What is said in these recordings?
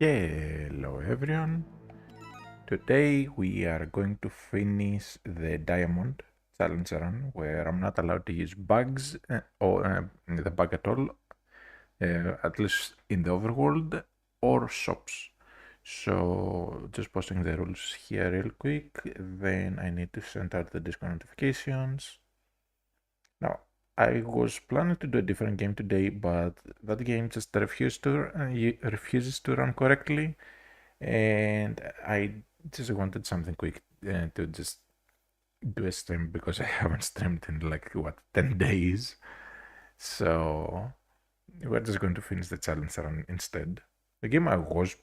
Hello everyone. Today we are going to finish the diamond challenge run where I'm not allowed to use bugs or the bug at all, at least in the overworld or shops. So just posting the rules here real quick, then I need to send out the Discord notifications. Now, I was planning to do a different game today, but that game just refuses to run correctly, and I just wanted something quick to just do a stream because I haven't streamed in like what 10 days. So we're just going to finish the challenge run instead. The game I was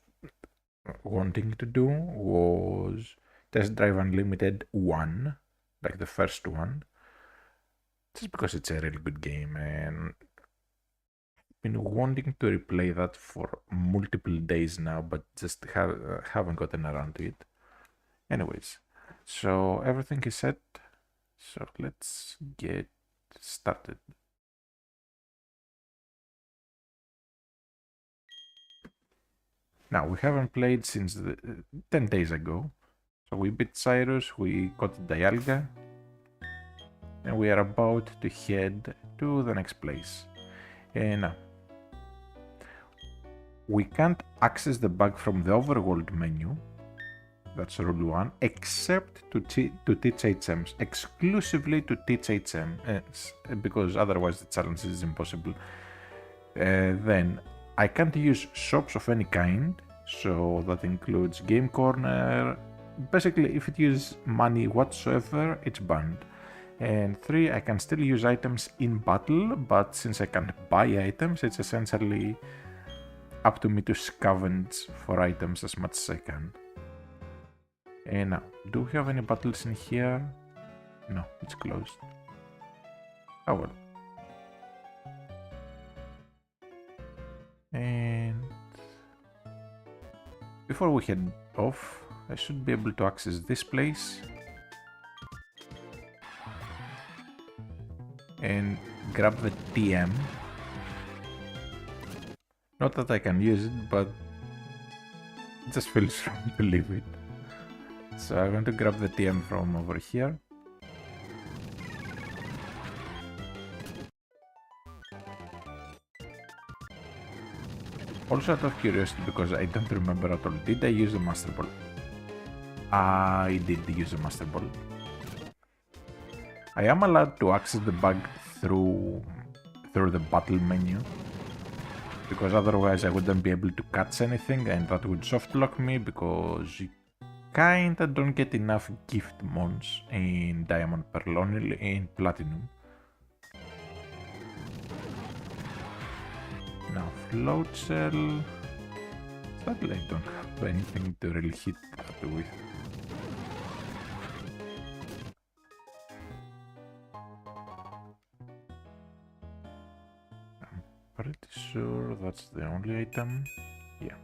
wanting to do was Test Drive Unlimited 1, like the first one, just because it's a really good game and I've been wanting to replay that for multiple days now, but just haven't gotten around to it. Anyways, so everything is set, so let's get started. Now, we haven't played since 10 days ago, so we beat Cyrus, we got Dialga, and we are about to head to the next place. And now, we can't access the bug from the overworld menu, that's rule 1, except to teach HMs, exclusively to teach HMs, because otherwise the challenge is impossible. Then I can't use shops of any kind, so that includes Game Corner. Basically, if it uses money whatsoever, it's banned. And 3, I can still use items in battle, but since I can't buy items, it's essentially up to me to scavenge for items as much as I can. And now, do we have any battles in here? No, it's closed. Oh well. And before we head off, I should be able to access this place and grab the TM. Not that I can use it, but it just feels wrong to leave it. So I'm going to grab the TM from over here. Also out of curiosity, because I don't remember at all, did I use the Master Ball? I did use the Master Ball. I am allowed to access the bug through the battle menu, because otherwise I wouldn't be able to catch anything, and that would soft lock me because you kinda don't get enough gift mons in Diamond Pearl, only in Platinum. Now Float Cell, sadly I don't have anything to really hit that with. I'm pretty sure that's the only item. Yeah.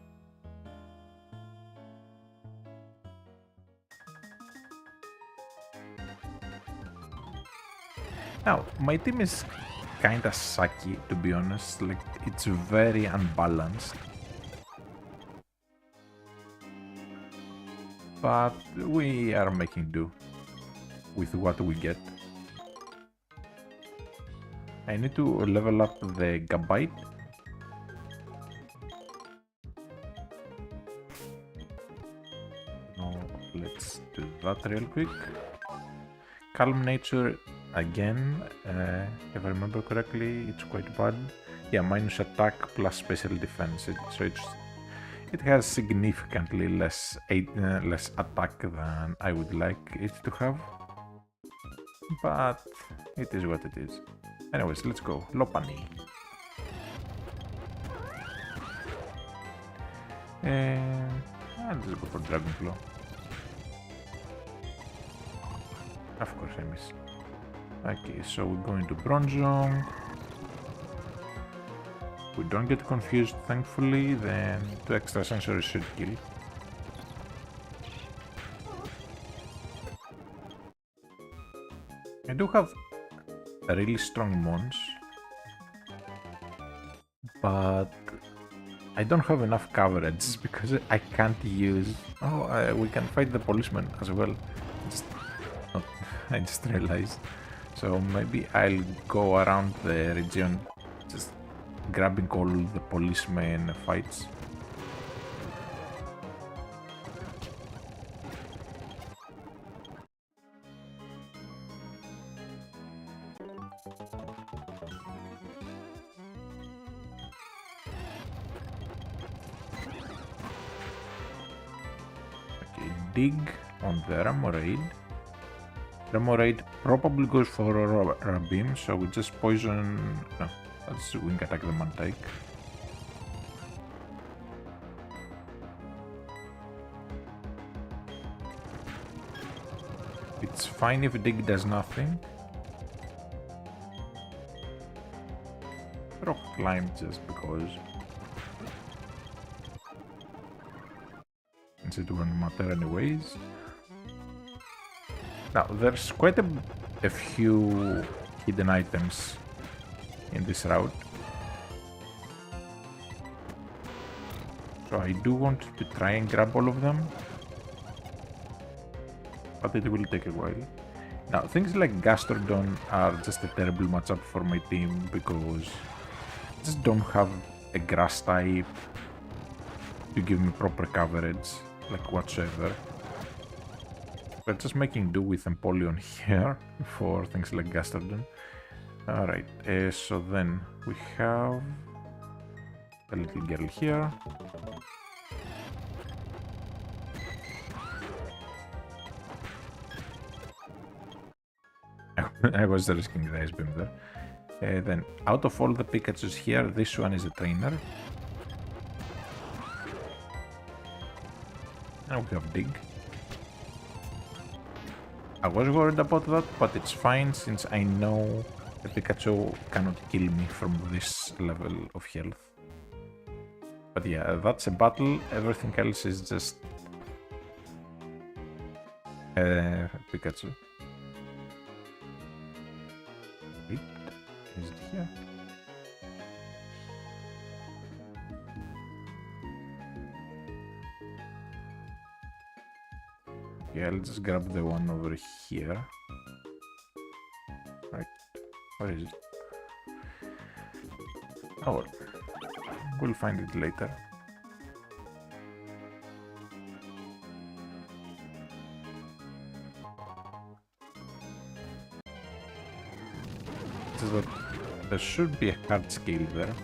Now, my team is kinda sucky, to be honest. Like, it's very unbalanced. But we are making do with what we get. I need to level up the Gabite. Now, let's do that real quick. Calm Nature again, if I remember correctly, it's quite bad. Yeah, minus attack plus special defense, so it has significantly less attack than I would like it to have. But it is what it is. Anyways, let's go. Lopunny. And I'll just go for Dragon Claw. Of course I missed. Okay, so we're going to Bronzong. We don't get confused, thankfully, then 2 extrasensory should kill. I do have really strong mons, but I don't have enough coverage because I can't use... Oh, we can fight the policeman as well. Just... Oh, I just realized. So maybe I'll go around the region just grabbing all the policemen fights. Okay, dig on the Remoraid. Remoraid probably goes for a beam, so we just poison... No, that's wing attack the Mantike. It's fine if dig does nothing. Rock climb just because. Since it won't matter anyways. Now, there's quite a few hidden items in this route. So I do want to try and grab all of them. But it will take a while. Now, things like Gastrodon are just a terrible matchup for my team because I just don't have a grass type to give me proper coverage, like whatsoever. We're just making do with Empoleon here for things like Gastrodon. Alright, so then we have a little girl here. I was risking the Ice Beam there. Then, out of all the Pikachus here, this one is a trainer. Now we have Dig. I was worried about that, but it's fine since I know the Pikachu cannot kill me from this level of health. But yeah, that's a battle. Everything else is just Pikachu. Wait, is it here? Yeah, I'll just grab the one over here. Right, where is it? Oh well, we'll find it later. Just that there should be a hard scale there.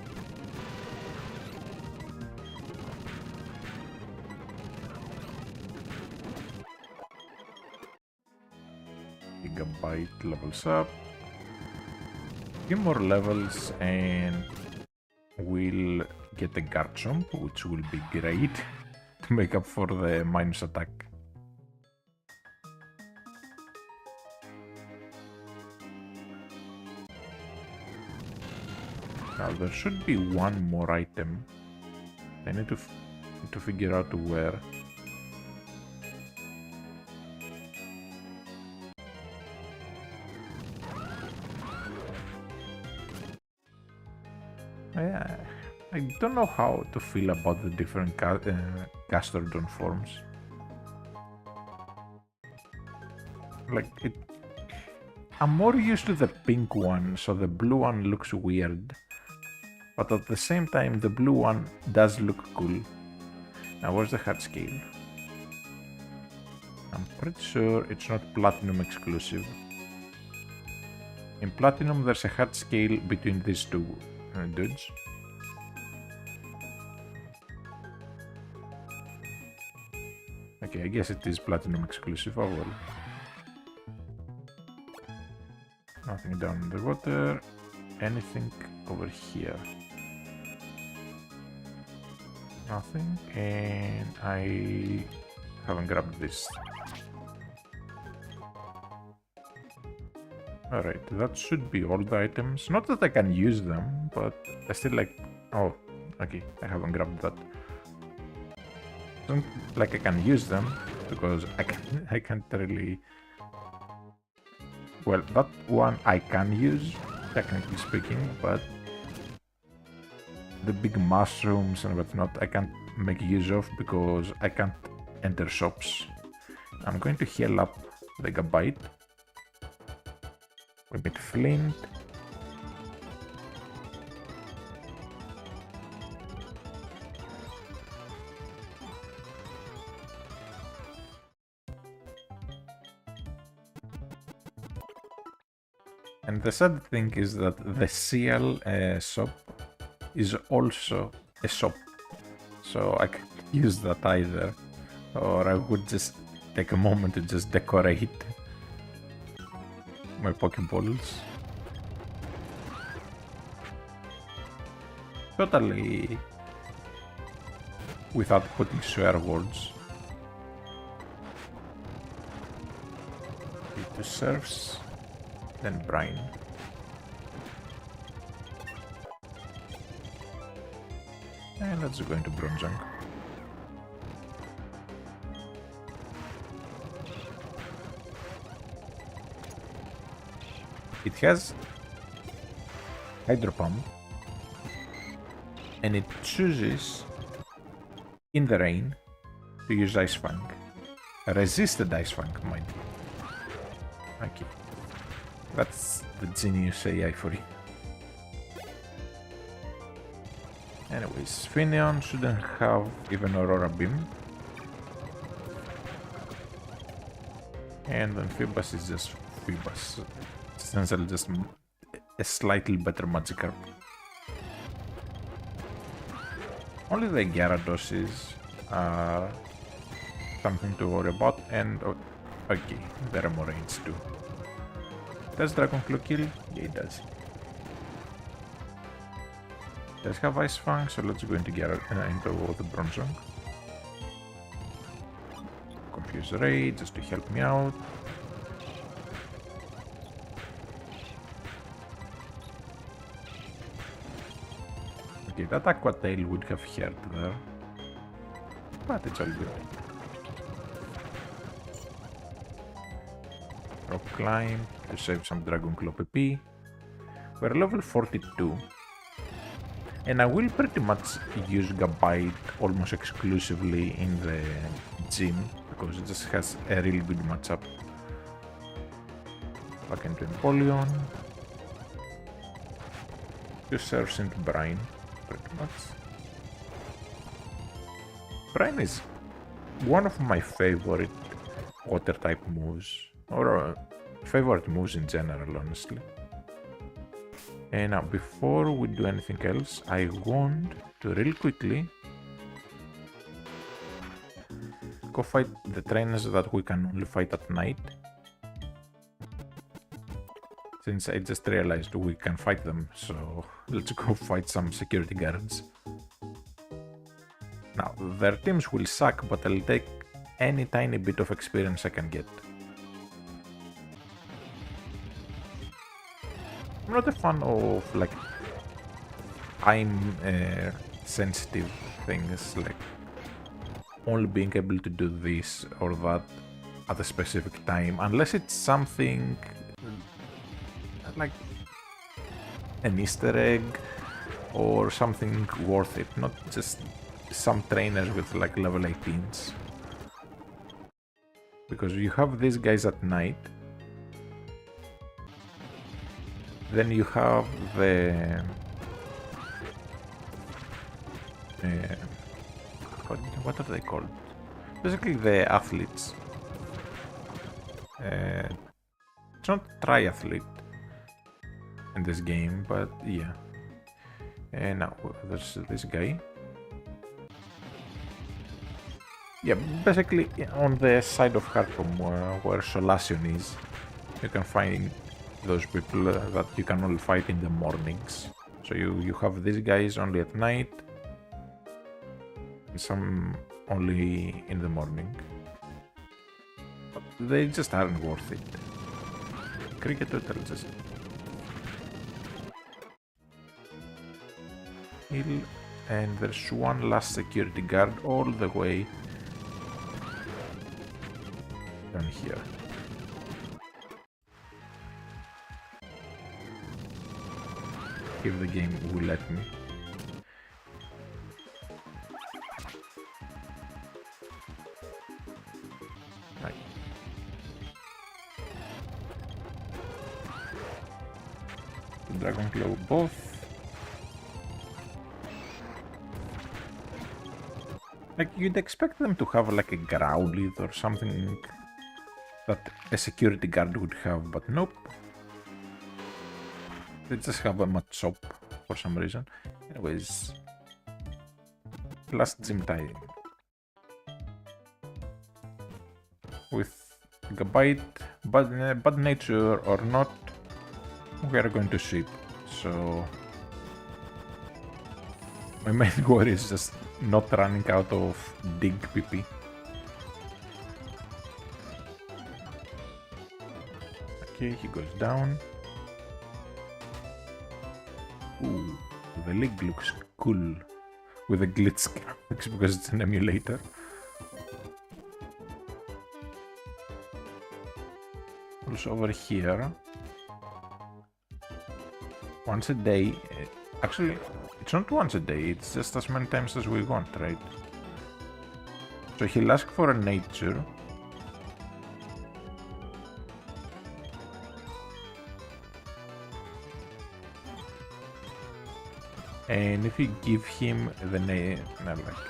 Gigabyte levels up. A few more levels and we'll get a Garchomp, which will be great to make up for the minus attack. Now there should be one more item. I need to figure out where. I don't know how to feel about the different Gastrodon forms. Like, I'm more used to the pink one, so the blue one looks weird. But at the same time, the blue one does look cool. Now, where's the heart scale? I'm pretty sure it's not Platinum exclusive. In Platinum, there's a heart scale between these two dudes. Okay, I guess it is Platinum exclusive. Oh well. Nothing down in the water. Anything over here? Nothing. And I haven't grabbed this. Alright, that should be all the items. Not that I can use them, but I still like... Oh, okay, I haven't grabbed that. Don't like I can use them, because I can't really... Well, that one I can use, technically speaking, but the big mushrooms and whatnot I can't make use of because I can't enter shops. I'm going to heal up the Gabite. We need flint. And the sad thing is that the seal shop is also a shop, so I can't use that either, or I would just take a moment to just decorate my Pokeballs. Totally without putting swear words. Two serfs, then brine. And let's go into Bronzong. It has Hydro Pump, and it chooses in the rain to use Ice Fang. Resisted Ice Fang, mind you. Okay. That's the genius AI for you. Anyways, Finneon shouldn't have even Aurora Beam. And then Phoebus is just Phoebus. Essentially just a slightly better Magikarp. Only the Gyaradoses are something to worry about, and okay, there are more range too. Does Dragon Claw kill? Yeah, it does. Does have Ice Fang, so let's go into the Bronzong. Confuse Ray just to help me out. Okay, that Aqua Tail would have hurt there, but it's all good. Rock Climb to save some Dragon Claw PP. We're level 42. And I will pretty much use Gabite almost exclusively in the gym because it just has a really good matchup. Back into Empoleon. Two serves into Brine, pretty much. Brine is one of my favorite water type moves, or favorite moves in general, honestly. And now, before we do anything else, I want to real quickly go fight the trainers that we can only fight at night. Since I just realized we can fight them, so let's go fight some security guards. Now, their teams will suck, but I'll take any tiny bit of experience I can get. I'm not a fan of like time sensitive things, like only being able to do this or that at a specific time, unless it's something like an Easter egg or something worth it, not just some trainers with like level 18s. Because you have these guys at night. Then you have the what are they called? Basically the athletes. It's not triathlete in this game, but yeah. And now there's this guy. Yeah, basically on the side of Khartoum where Solaceon is, you can find those people that you can only fight in the mornings. So you have these guys only at night, and some only in the morning. But they just aren't worth it. Cricket Turtle just heal, and there's one last security guard all the way down here. If the game will let me. Conclo both. Like, you'd expect them to have like a Growlithe or something that a security guard would have, but nope. They just have a Machop for some reason. Anyways, last gym time. With Gabite, bad nature or not, we are going to sweep. So my main worry is just not running out of dig PP. Okay, he goes down. Ooh, the league looks cool with the glitch graphics because it's an emulator. Also over here, once a day, actually it's not once a day, it's just as many times as we want, right? So he'll ask for a nature. And if you give him the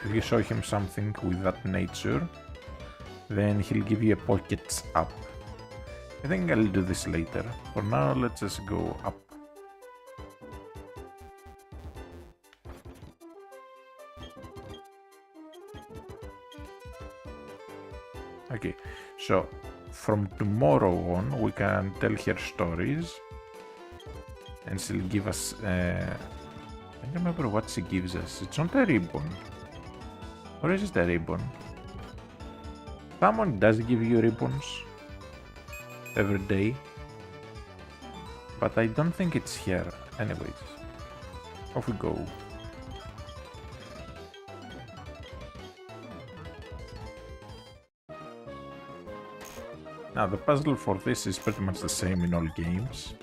if you show him something with that nature, then he'll give you a pockets up. I think I'll do this later. For now, let's just go up. Okay, so from tomorrow on, we can tell her stories, and she'll give us. I don't remember what she gives us. It's not a ribbon. Or is it a ribbon? Someone does give you ribbons every day, but I don't think it's here. Anyways, off we go. Now the puzzle for this is pretty much the same in all games.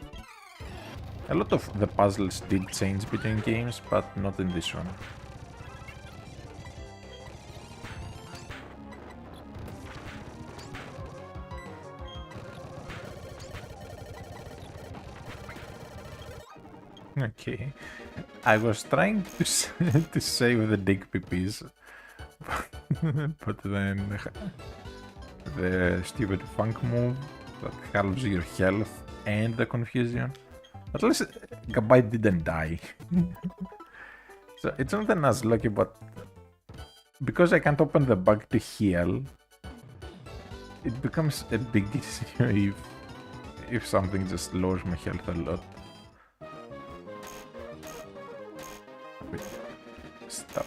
A lot of the puzzles did change between games, but not in this one. Okay, I was trying to to save the dig PPs, but then the stupid funk move that halves your health and the confusion. At least Gabite didn't die. So it's not an as lucky, but because I can't open the bug to heal, it becomes a big issue if something just lowers my health a lot. Wait, stop.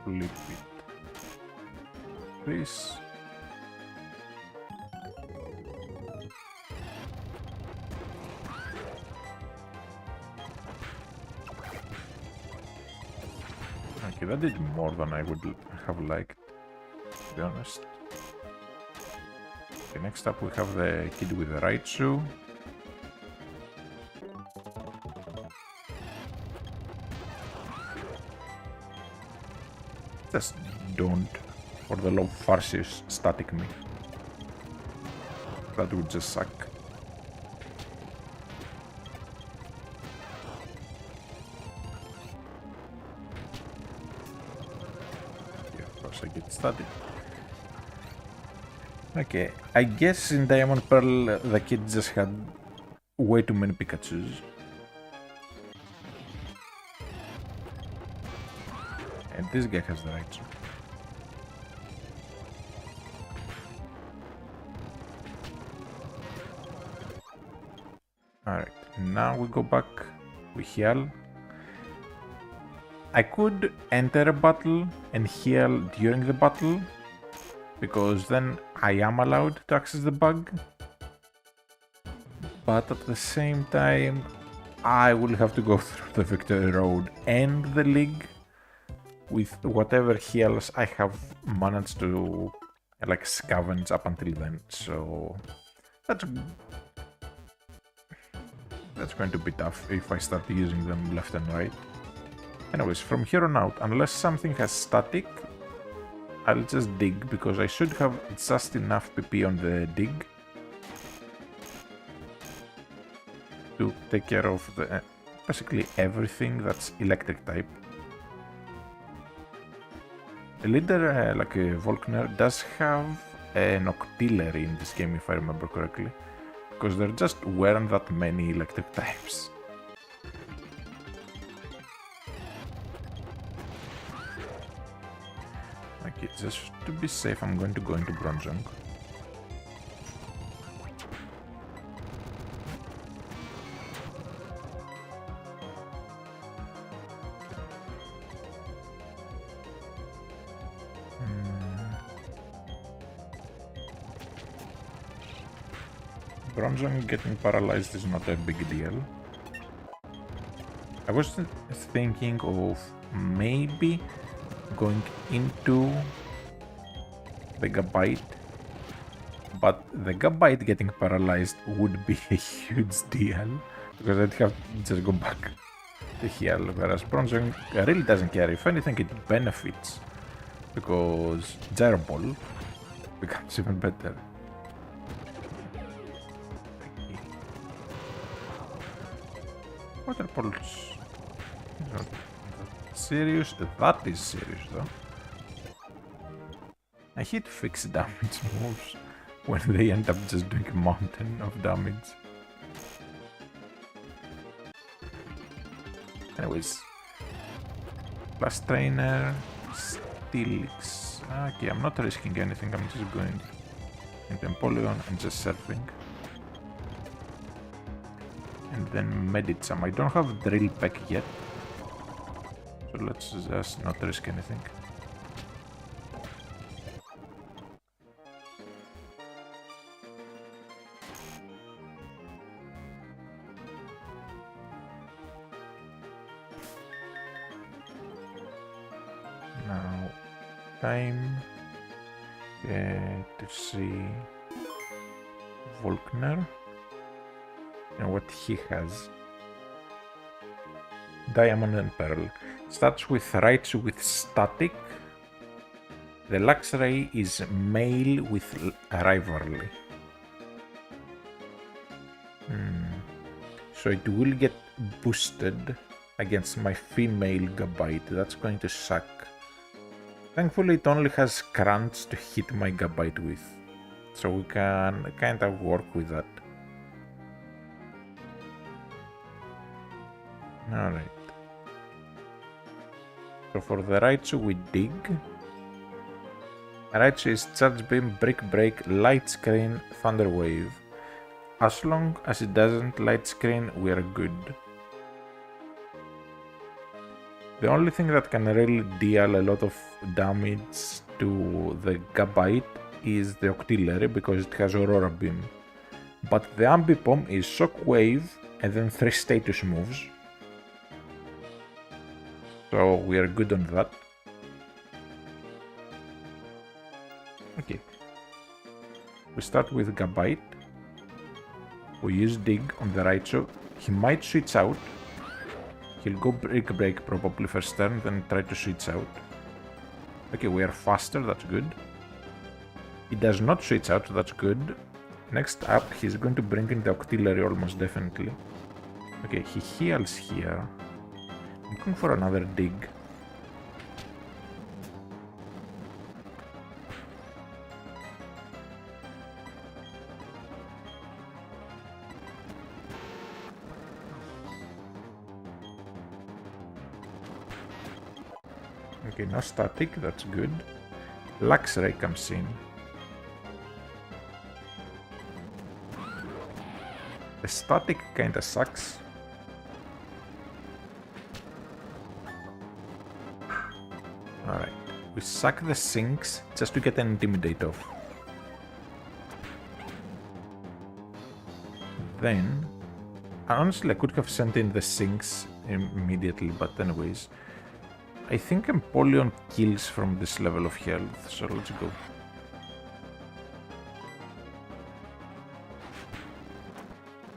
Flip it. This. Okay, that did more than I would have liked, to be honest. Okay, next up we have the kid with the Raichu. Just don't, for the love of Arceus, static me. That would just suck. Yeah, of course I get static. Okay, I guess in Diamond Pearl the kid just had way too many Pikachus. And this guy has the Raichu. Alright, now we go back, we heal. I could enter a battle and heal during the battle, because then I am allowed to access the bug. But at the same time, I will have to go through the Victory Road and the League with whatever heals I have managed to like scavenge up until then, so that's going to be tough if I start using them left and right. Anyways, from here on out, unless something has static, I'll just dig, because I should have just enough PP on the dig to take care of the basically everything that's electric type. A leader like Volkner does have an Octillery in this game, if I remember correctly, because there just weren't that many electric types. Okay, just to be safe, I'm going to go into Bronzong. Bronzong getting paralyzed is not a big deal. I was thinking of maybe going into the Gabite, but the Gabite getting paralyzed would be a huge deal, because I'd have to just go back to heal, whereas Bronzong really doesn't care. If anything, it benefits, because Gyro Ball becomes even better. Water Pulse. Not serious? That is serious though. I hate fixed damage moves when they end up just doing a mountain of damage. Anyways. Plus Trainer. Steelix. Okay, I'm not risking anything, I'm just going into Empoleon and just surfing. And then Medicham. I don't have Drill Peck yet, so let's just not risk anything. Now, time to see Volkner and what he has. Diamond and Pearl. Starts with Raichu with Static. The Luxray is male with Rivalry. So it will get boosted against my female Gabite. That's going to suck. Thankfully it only has Crunch to hit my Gabite with, so we can kinda work with that. Alright. So for the Raichu we dig. Raichu is Charge Beam, Brick Break, Light Screen, Thunder Wave. As long as it doesn't Light Screen, we are good. The only thing that can really deal a lot of damage to the Gabite is the Octillery, because it has Aurora Beam. But the Ambipom is Shockwave and then 3 status moves. So we are good on that. Okay. We start with Gabite. We use Dig on the Raichu. He might switch out. He'll go Brick Break probably first turn, then try to switch out. Okay, we are faster, that's good. He does not switch out, that's good. Next up, he's going to bring in the Octillery almost definitely. Okay, he heals here. I'm going for another Dig. Okay, no static, that's good. Luxray comes in. The static kinda sucks. Alright, we suck the sinks just to get an Intimidate off. Then, honestly I could have sent in the sinks immediately, but anyways. I think Empoleon kills from this level of health, so let's go.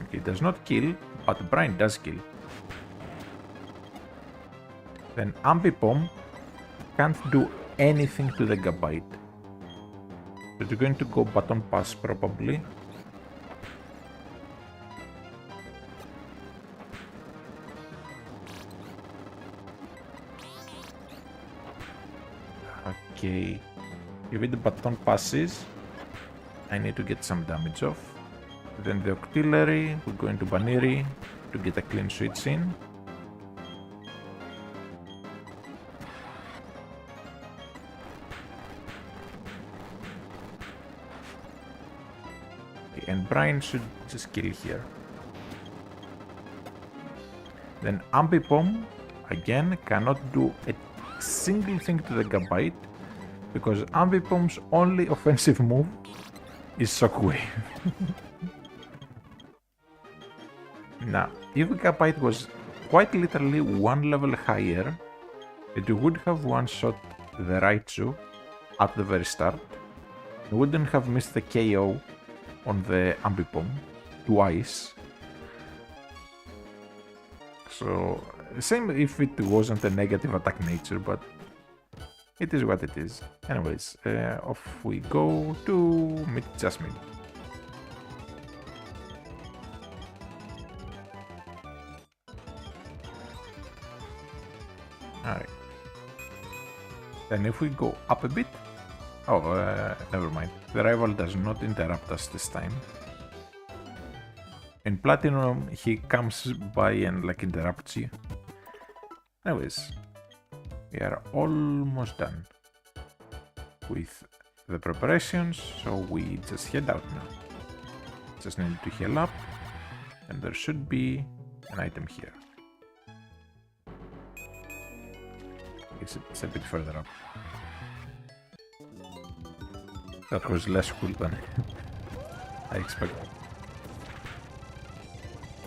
Okay, does not kill, but Brine does kill. Then Ambipom can't do anything to the Gabite. So it's going to go Baton Pass probably. Okay, if the Baton passes, I need to get some damage off. Then the Octillery, we're going to Baniri to get a clean switch in. Okay, and Brine should just kill here. Then Ambipom, again, cannot do a single thing to the Gabite because Ambipom's only offensive move is Shockwave. Now, if Gabite was quite literally one level higher, it would have one-shot the Raichu at the very start. It wouldn't have missed the KO on the Ambipom twice. So, same if it wasn't a negative attack nature, but it is what it is. Anyways, off we go to meet Jasmine. Alright. Then if we go up a bit... Oh, never mind. The rival does not interrupt us this time. In Platinum, he comes by and like interrupts you. Anyways, we are almost done with the preparations, so we just head out now. Just need to heal up, and there should be an item here. It's a bit further up. That was less cool than I expected.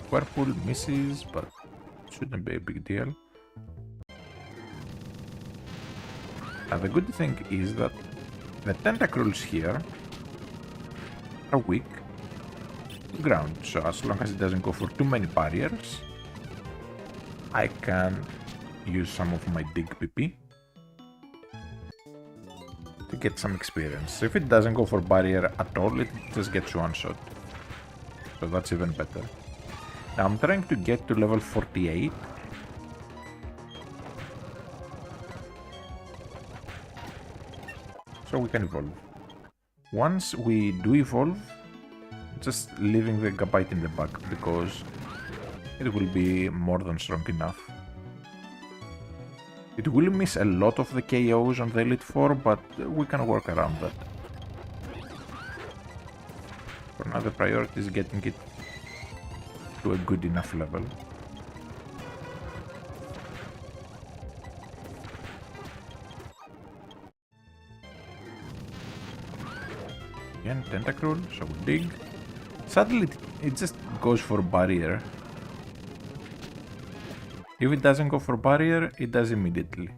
Whirlpool misses, but shouldn't be a big deal. Now the good thing is that the Tentacruels here are weak to ground, so as long as it doesn't go for too many barriers, I can use some of my Dig PP to get some experience. If it doesn't go for barrier at all, it just gets one shot, so that's even better. Now I'm trying to get to level 48. So we can evolve. Once we do evolve, just leaving the Gabite in the back because it will be more than strong enough. It will miss a lot of the KOs on the Elite Four, but we can work around that. For now the priority is getting it to a good enough level. Again, Tentacruel, so we dig. Sadly, it just goes for barrier. If it doesn't go for barrier, it does immediately.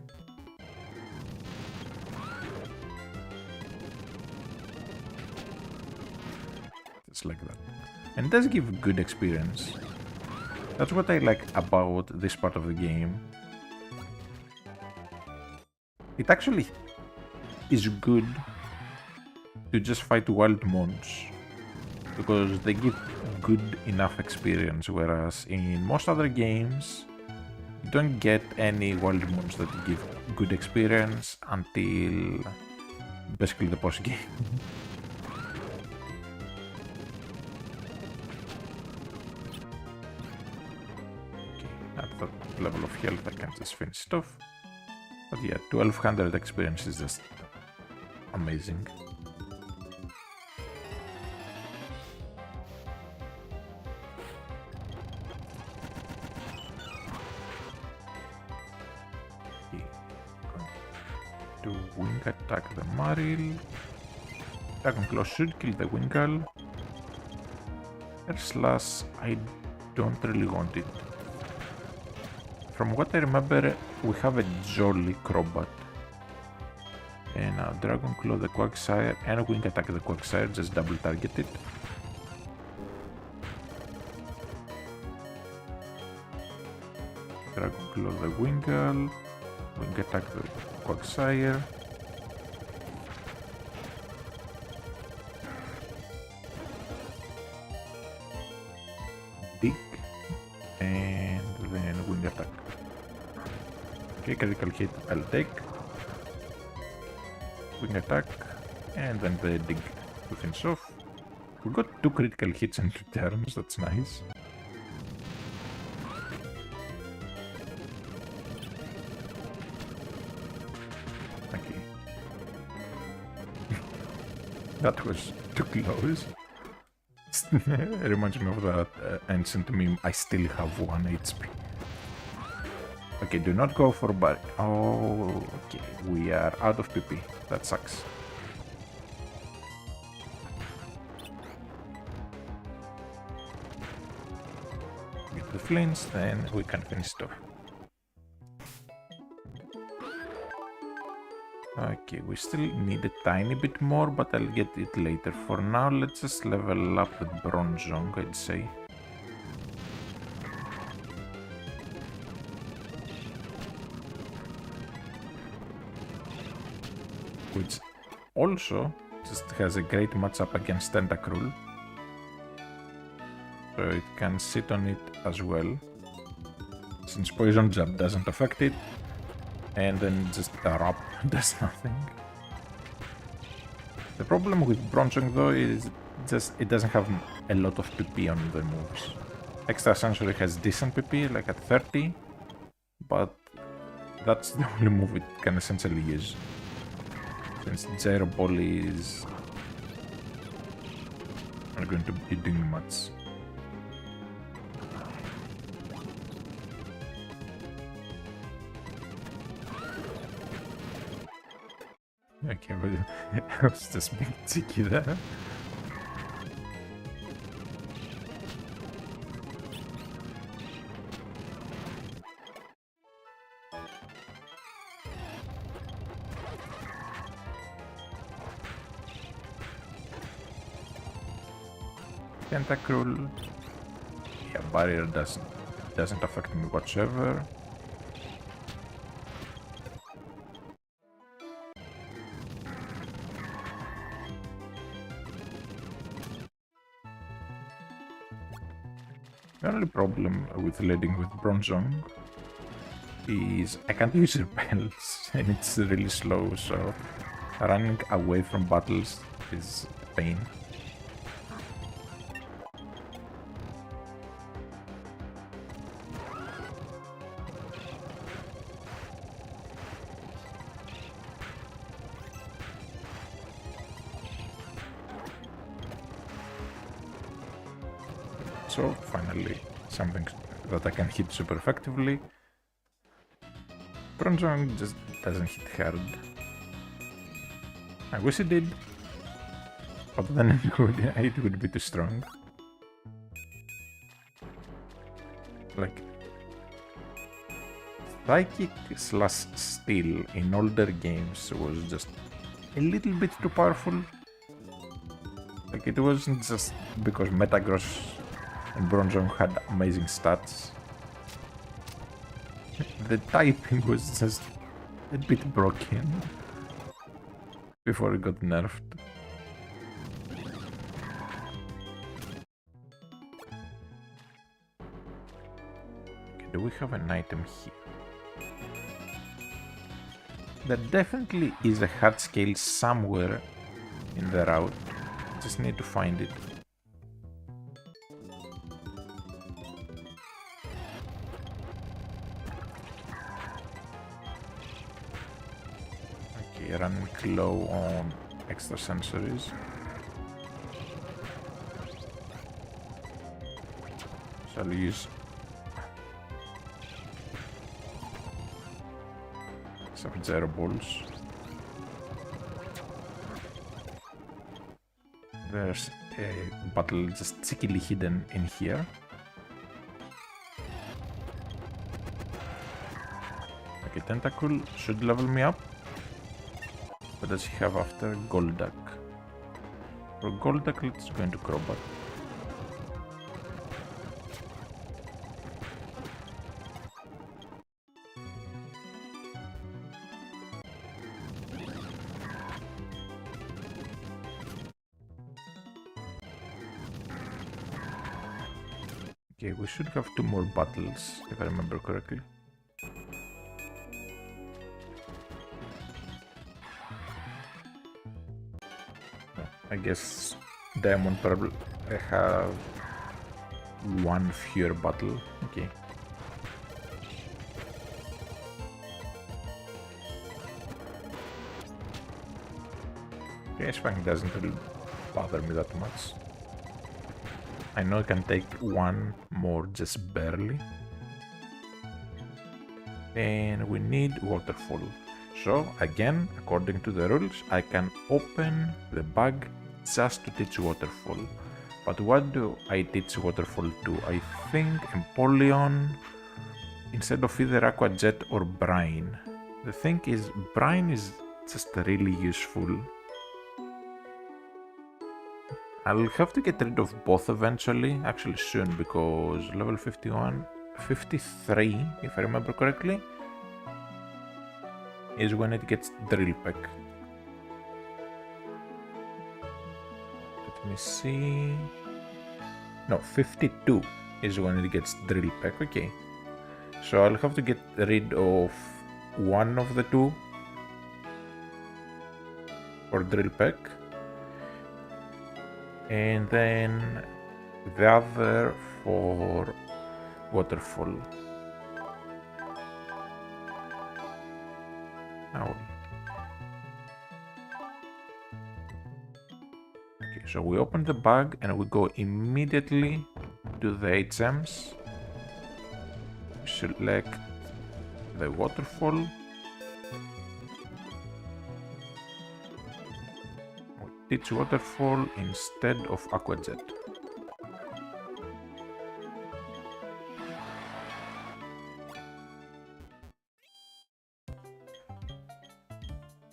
Just like that. And it does give good experience. That's what I like about this part of the game. It actually is good to just fight wild mons because they give good enough experience, whereas in most other games you don't get any wild mons that give good experience until basically the post game. At that level of health I can just finish it off. But yeah, 1200 experience is just amazing. Okay. Going to wing attack the Marill. Dragon Claw should kill the Wingull. Air Slash, I don't really want it. From what I remember, we have a Jolly Crobat. And now Dragon Claw the Quagsire and Wing Attack the Quagsire, just double target it. Dragon Claw the Wingull. Wing Attack the Quagsire. Dig. And then Wing Attack. Okay, critical hit I'll take. Wing Attack. And then the Dig to finish off. We got 2 critical hits in 2 turns, that's nice. Okay. That was too close. It reminds me of that ancient meme, I still have 1 HP. Okay, do not go for Barry. Oh, okay, we are out of PP. That sucks. Get the flinch, then we can finish it off. Okay, we still need a tiny bit more, but I'll get it later. For now, let's just level up the Bronzong, I'd say. Which also just has a great matchup against Tentacruel. So it can sit on it as well. Since Poison Jab doesn't affect it. And then just Wrap does nothing. The problem with Bronzong though is just it doesn't have a lot of PP on the moves. Extrasensory has decent PP, like at 30, but that's the only move it can essentially use. Since Gyro Ball is not going to be doing much. Okay, but I was just being cheeky there. Tentacruel. Yeah, barrier doesn't affect me whatsoever. The only problem with leading with Bronzong is I can't use repels and it's really slow, so running away from battles is a pain. So finally something that I can hit super effectively. Bronzong just doesn't hit hard. I wish it did, but then it would be too strong. Like Psychic slash Steel in older games was just a little bit too powerful. Like it wasn't just because Metagross and Bronzong had amazing stats. The typing was just a bit broken before it got nerfed. Okay, do we have an item here? There definitely is a hard scale somewhere in the route. Just need to find it. Okay, running low on extrasensories. So I'll use some Gyro Balls. There's a battle just cheekily hidden in here. Okay, Tentacruel should level me up. What does he have after? Golduck. For Golduck, let's go into Crobat. Okay, we should have 2 more battles, if I remember correctly. I guess Diamond probably have 1 fewer battle. Okay. Okay, Spank doesn't really bother me that much. I know I can take 1 more just barely. And we need Waterfall. So again, according to the rules, I can open the bag just to teach Waterfall. But what do I teach Waterfall to? I think Empoleon instead of either Aqua Jet or Brine. The thing is, Brine is just really useful. I'll have to get rid of both eventually, actually soon, because level 51, 53, if I remember correctly, is when it gets Drill Peck. Let me see. No, 52 is when it gets Drill Peck, okay. So I'll have to get rid of one of the two for Drill Peck, and then the other for Waterfall. Owl. Okay, so we open the bag and we go immediately to the HMs. Select the Waterfall. We teach Waterfall instead of Aqua Jet.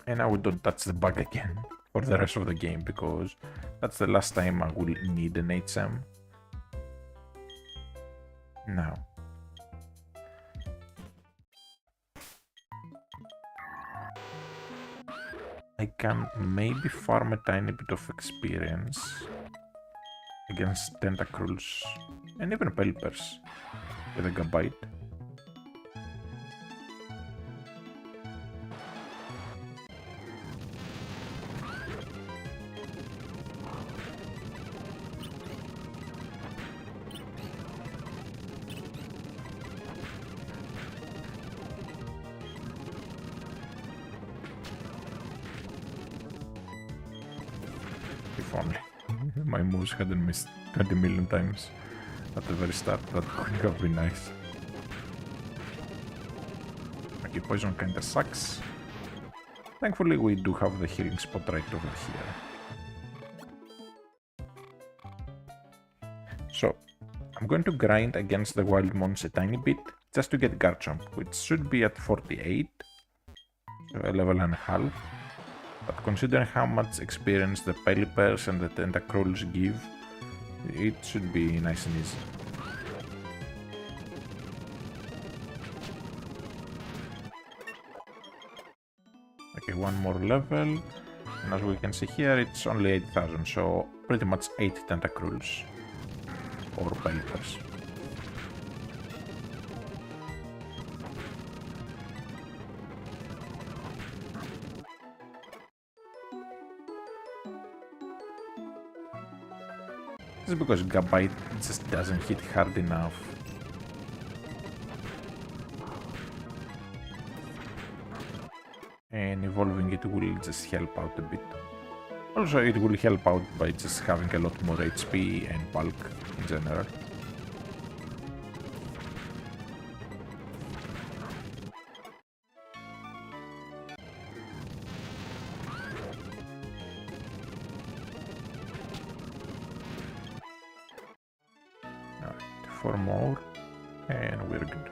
And now we don't touch the bug again for the rest of the game, because that's the last time I will need an HM. Now, I can maybe farm a tiny bit of experience against Tentacruels and even Pelipers with a Gabite. If only my moves hadn't missed 20 million times at the very start, that would have been nice. Okay, poison kinda sucks. Thankfully we do have the healing spot right over here. So, I'm going to grind against the wild mons a tiny bit, just to get Garchomp, which should be at 48, so a level and a half. But considering how much experience the Pelipers and the Tentacruels give, it should be nice and easy. Okay, one more level, and as we can see here, it's only 8,000, so pretty much 8 Tentacruels or Pelipers. This is because Gabite just doesn't hit hard enough. And evolving it will just help out a bit. Also, it will help out by just having a lot more HP and bulk in general. Alright, 4 more, and we're good.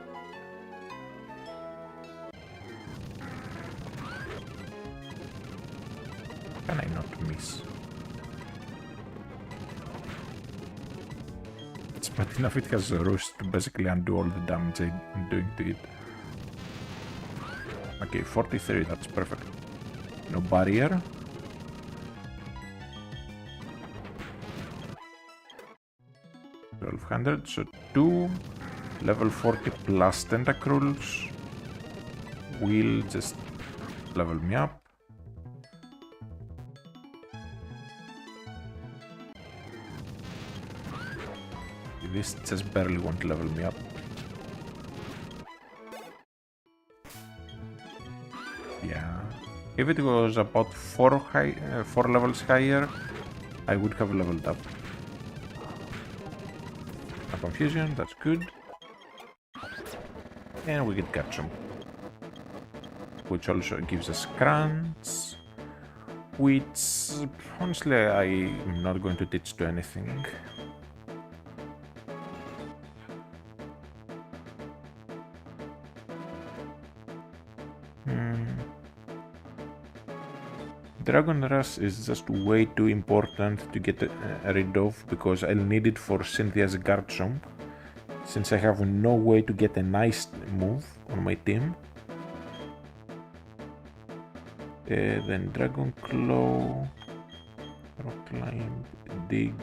Can I not miss? It's bad enough it has a roost to basically undo all the damage I'm doing to it. Okay, 43, that's perfect. No barrier. 1200, so 2 level 40 plus Tentacruels will just level me up. This just barely won't level me up. Yeah. If it was about 4 levels higher, I would have leveled up. A confusion, that's good. And we get Garchomp, which also gives us Crunch, which honestly I'm not going to teach to anything. Dragon Rush is just way too important to get rid of because I'll need it for Cynthia's Garchomp, since I have no way to get a nice move on my team. Then Dragon Claw, Rock Climb, Dig.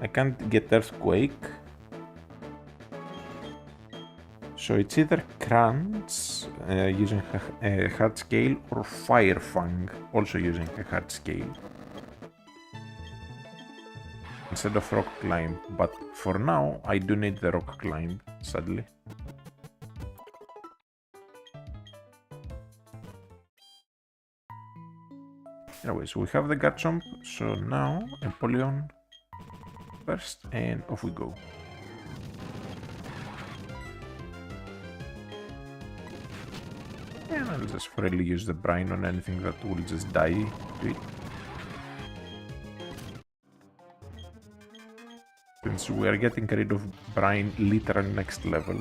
I can't get Earthquake. So it's either Crunch using a Hard Scale or Fire Fang also using a Hard Scale instead of Rock Climb, but for now I do need the Rock Climb, sadly. Anyways, we have the Garchomp, so now Empoleon first and off we go. And I'll just freely use the brine on anything that will just die to it. Since we are getting rid of brine literally next level.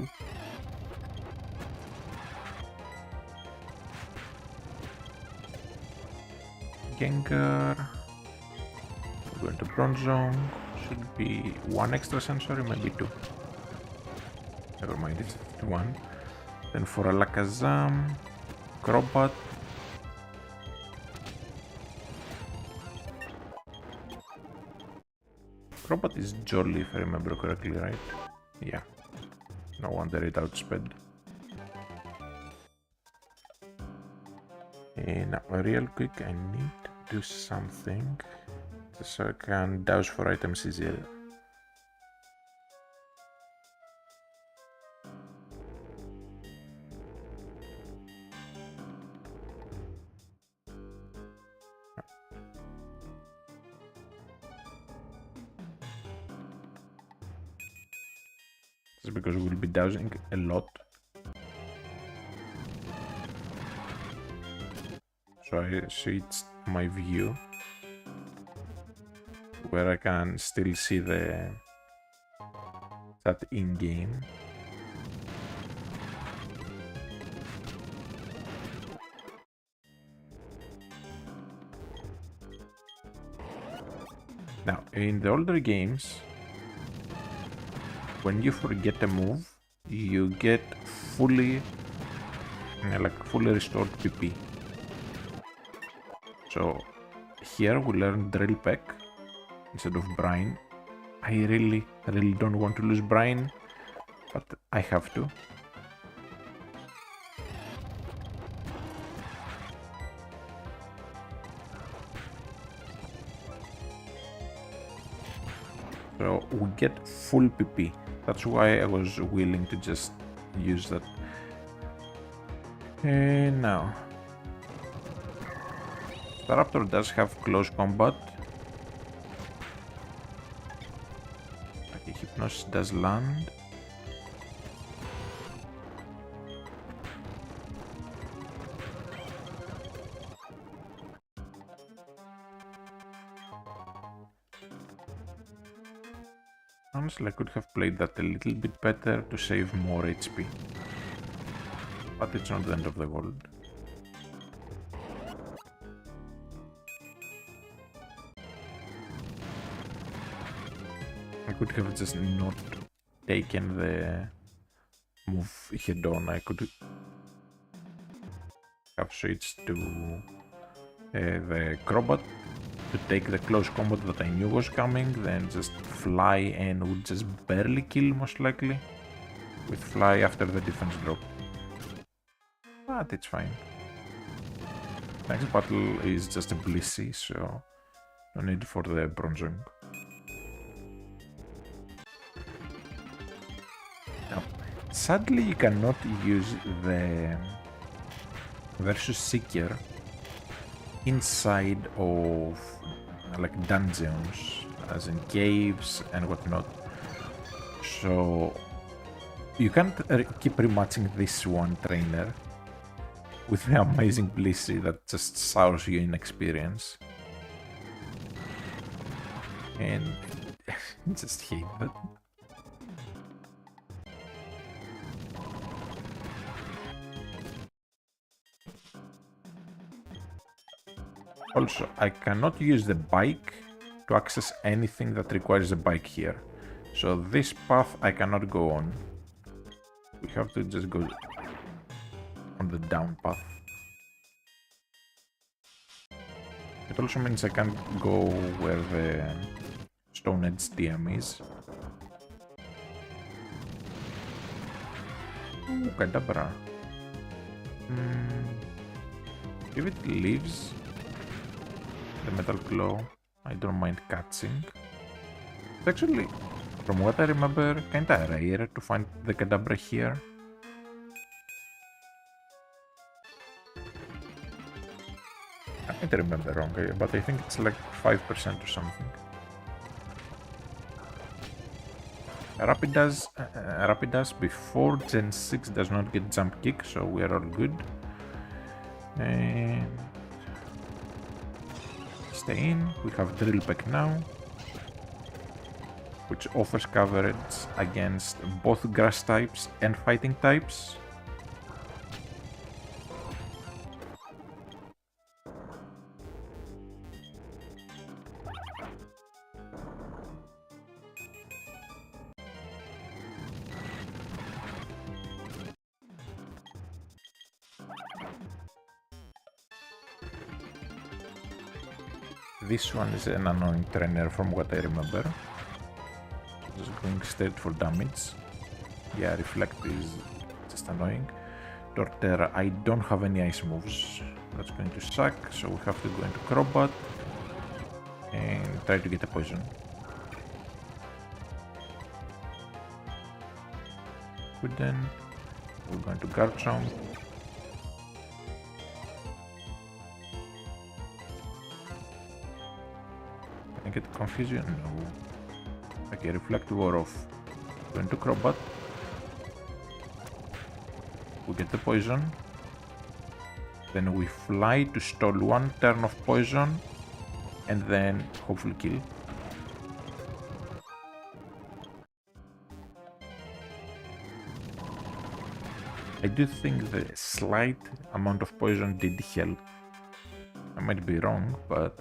Gengar. We're going to Bronzong. Should be 1 extra sensory, maybe 2. Never mind, it's 1. Then for Alakazam, Crobat. Crobat is Jolly if I remember correctly, right? Yeah. No wonder it outsped. And now, real quick, I need to do something so I can douse for items easier. Just because we'll be dousing a lot. So I switched my view where I can still see the chat in-game. Now, in the older games, when you forget a move, you get fully restored PP. So here we learn Drill Peck instead of Brine. I really don't want to lose Brine, but I have to. So we get full PP. That's why I was willing to just use that. And now, Staraptor does have close combat. Okay, Hypnosis does land. Honestly, I could have played that a little bit better to save more HP. But it's not the end of the world. I could have just not taken the move head on. I could have switched to the Crobat to take the close combat that I knew was coming, then just fly and would just barely kill most likely. With fly after the defense drop. But it's fine. Next battle is just a Blissey, so no need for the bronzing. Now, sadly you cannot use the Versus Seeker inside of like dungeons, as in caves and whatnot. So you can't keep rematching this one trainer with the amazing Blissey that just sours you in experience. And just hate that. Also, I cannot use the bike to access anything that requires a bike here. So this path I cannot go on. We have to just go on the down path. It also means I can't go where the Stone Edge DM is. Ooh, Kadabra. If it leaves the Metal Claw, I don't mind catching. It's actually, from what I remember, kinda rare to find the Kadabra here. I might remember wrong, but I think it's like 5% or something. Rapidash before Gen 6 does not get jump kick, so we are all good. And stay in. We have Drill Peck now, which offers coverage against both grass types and fighting types. This one is an annoying trainer from what I remember. Just going straight for damage. Yeah, Reflect is just annoying. Torterra, I don't have any ice moves. That's going to suck, so we have to go into Crobat and try to get a poison. Couldn't. We're going to Garchomp. I get confusion? No. Okay, Reflect wore off. Going to Crobat. We get the poison. Then we fly to stall one turn of poison and then hopefully kill. I do think the slight amount of poison did help. I might be wrong, but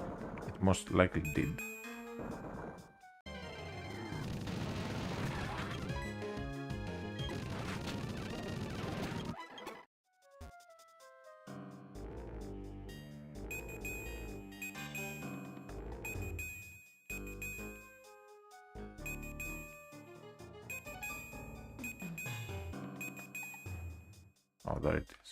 it most likely did. Oh, there it is.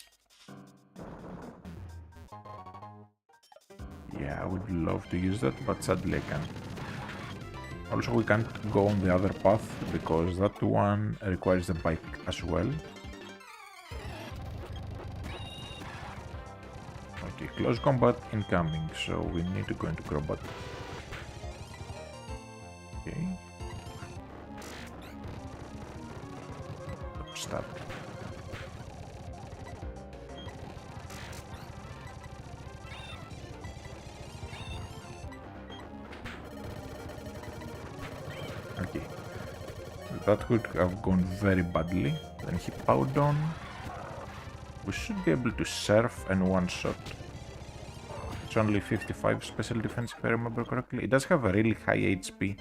Yeah, I would love to use that, but sadly I can't. Also, we can't go on the other path because that one requires the bike as well. Okay, close combat incoming, so we need to go into Crobat. Okay. Stop. Okay. That could have gone very badly. Then he powed on. We should be able to surf and one-shot. It's only 55 special defense if I remember correctly. It does have a really high HP,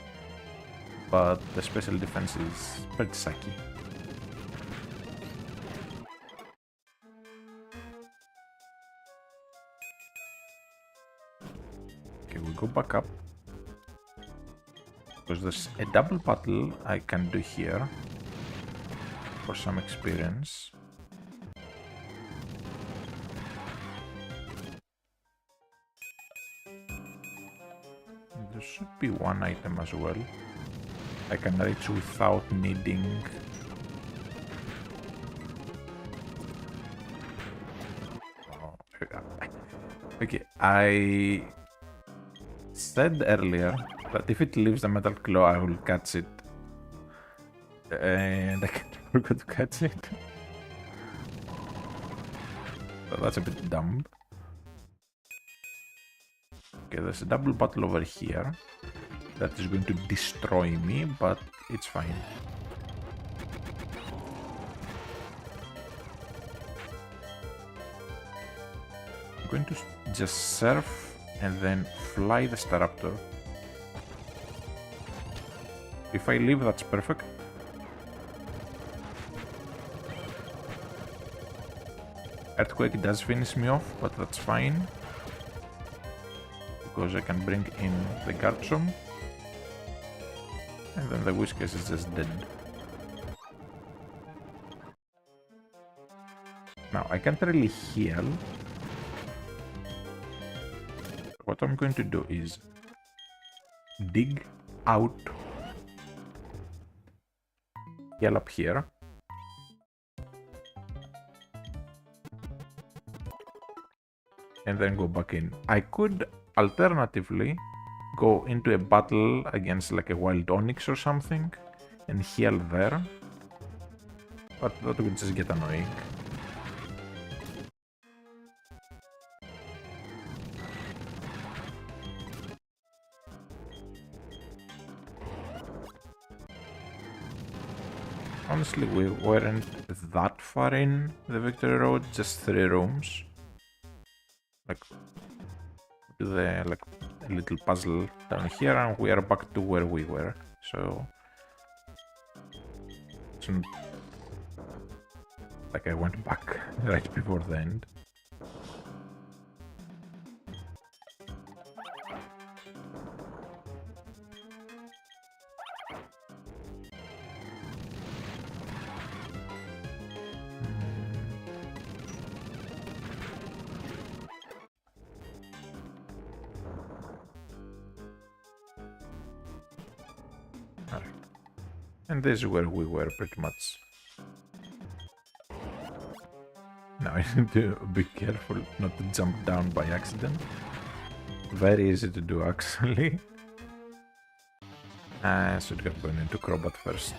but the special defense is pretty sucky. Okay, we go back up. Because there's a double battle I can do here for some experience. There should be one item as well I can reach without needing. Oh, okay, I said earlier that if it leaves the metal claw, I will catch it. And I can't forget to catch it. So that's a bit dumb. Okay, there's a double battle over here that is going to destroy me, but it's fine. I'm going to just surf and then fly the Staraptor. If I leave, that's perfect. Earthquake does finish me off, but that's fine. Because I can bring in the Garchomp. And then the Whiscash is just dead. Now, I can't really heal. What I'm going to do is dig out, heal up here. And then go back in. I could alternatively go into a battle against like a wild Onyx or something and heal there, but that would just get annoying. Honestly, we weren't that far in the Victory Road, just 3 rooms. Like, do the like a little puzzle down here, and we are back to where we were. So it's not like I went back right before the end. And this is where we were pretty much. Now I need to be careful not to jump down by accident. Very easy to do actually. I should have gone into Crobat first.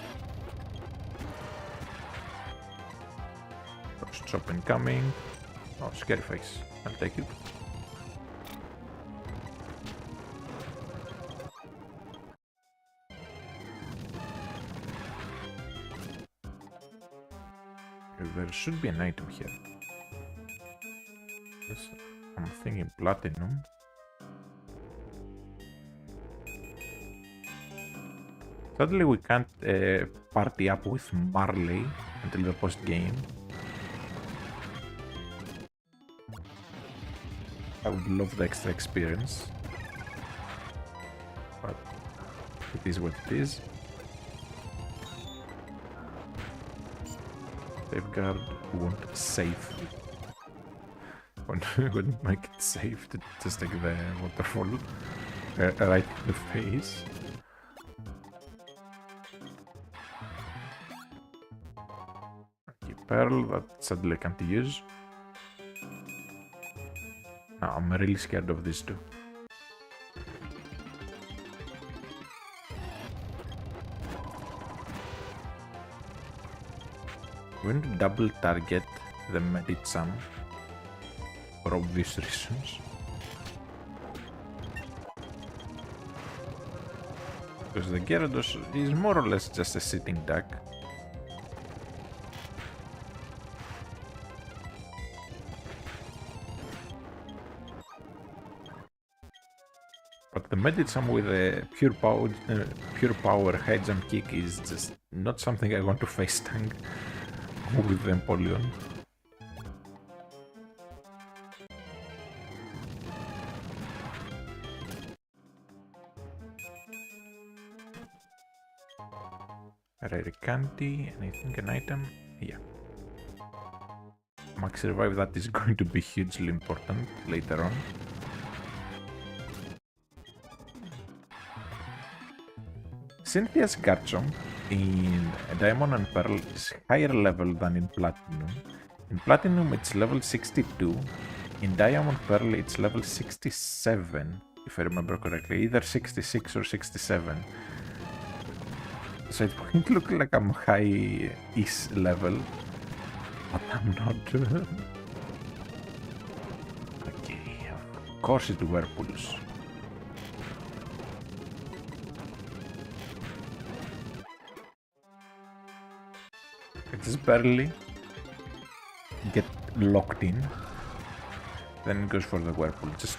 First chop incoming. Oh, scary face. I'll take it. There should be an item here. Yes, I'm thinking platinum. Sadly, we can't party up with Marley until the post game. I would love the extra experience, but it is what it is. Safeguard won't save. Wouldn't make it safe to just take the waterfall right in the face. Okay, Pearl that sadly can't use. Now I'm really scared of these two. We're going to double target the Medicham for obvious reasons. Because the Gyarados is more or less just a sitting duck. But the Medicham with a pure power high jump kick is just not something I want to face tank with the Empoleon. Rare candy, and I think an item. Yeah. Max revive, that is going to be hugely important later on. Cynthia's Garchomp in Diamond and Pearl is higher level than in Platinum. In Platinum it's level 62, in Diamond Pearl it's level 67, if I remember correctly, either 66 or 67. So it might look like I'm high-ish level, but I'm not. Okay, of course it Whirlpools. I just barely get locked in, then it goes for the Whirlpool. Just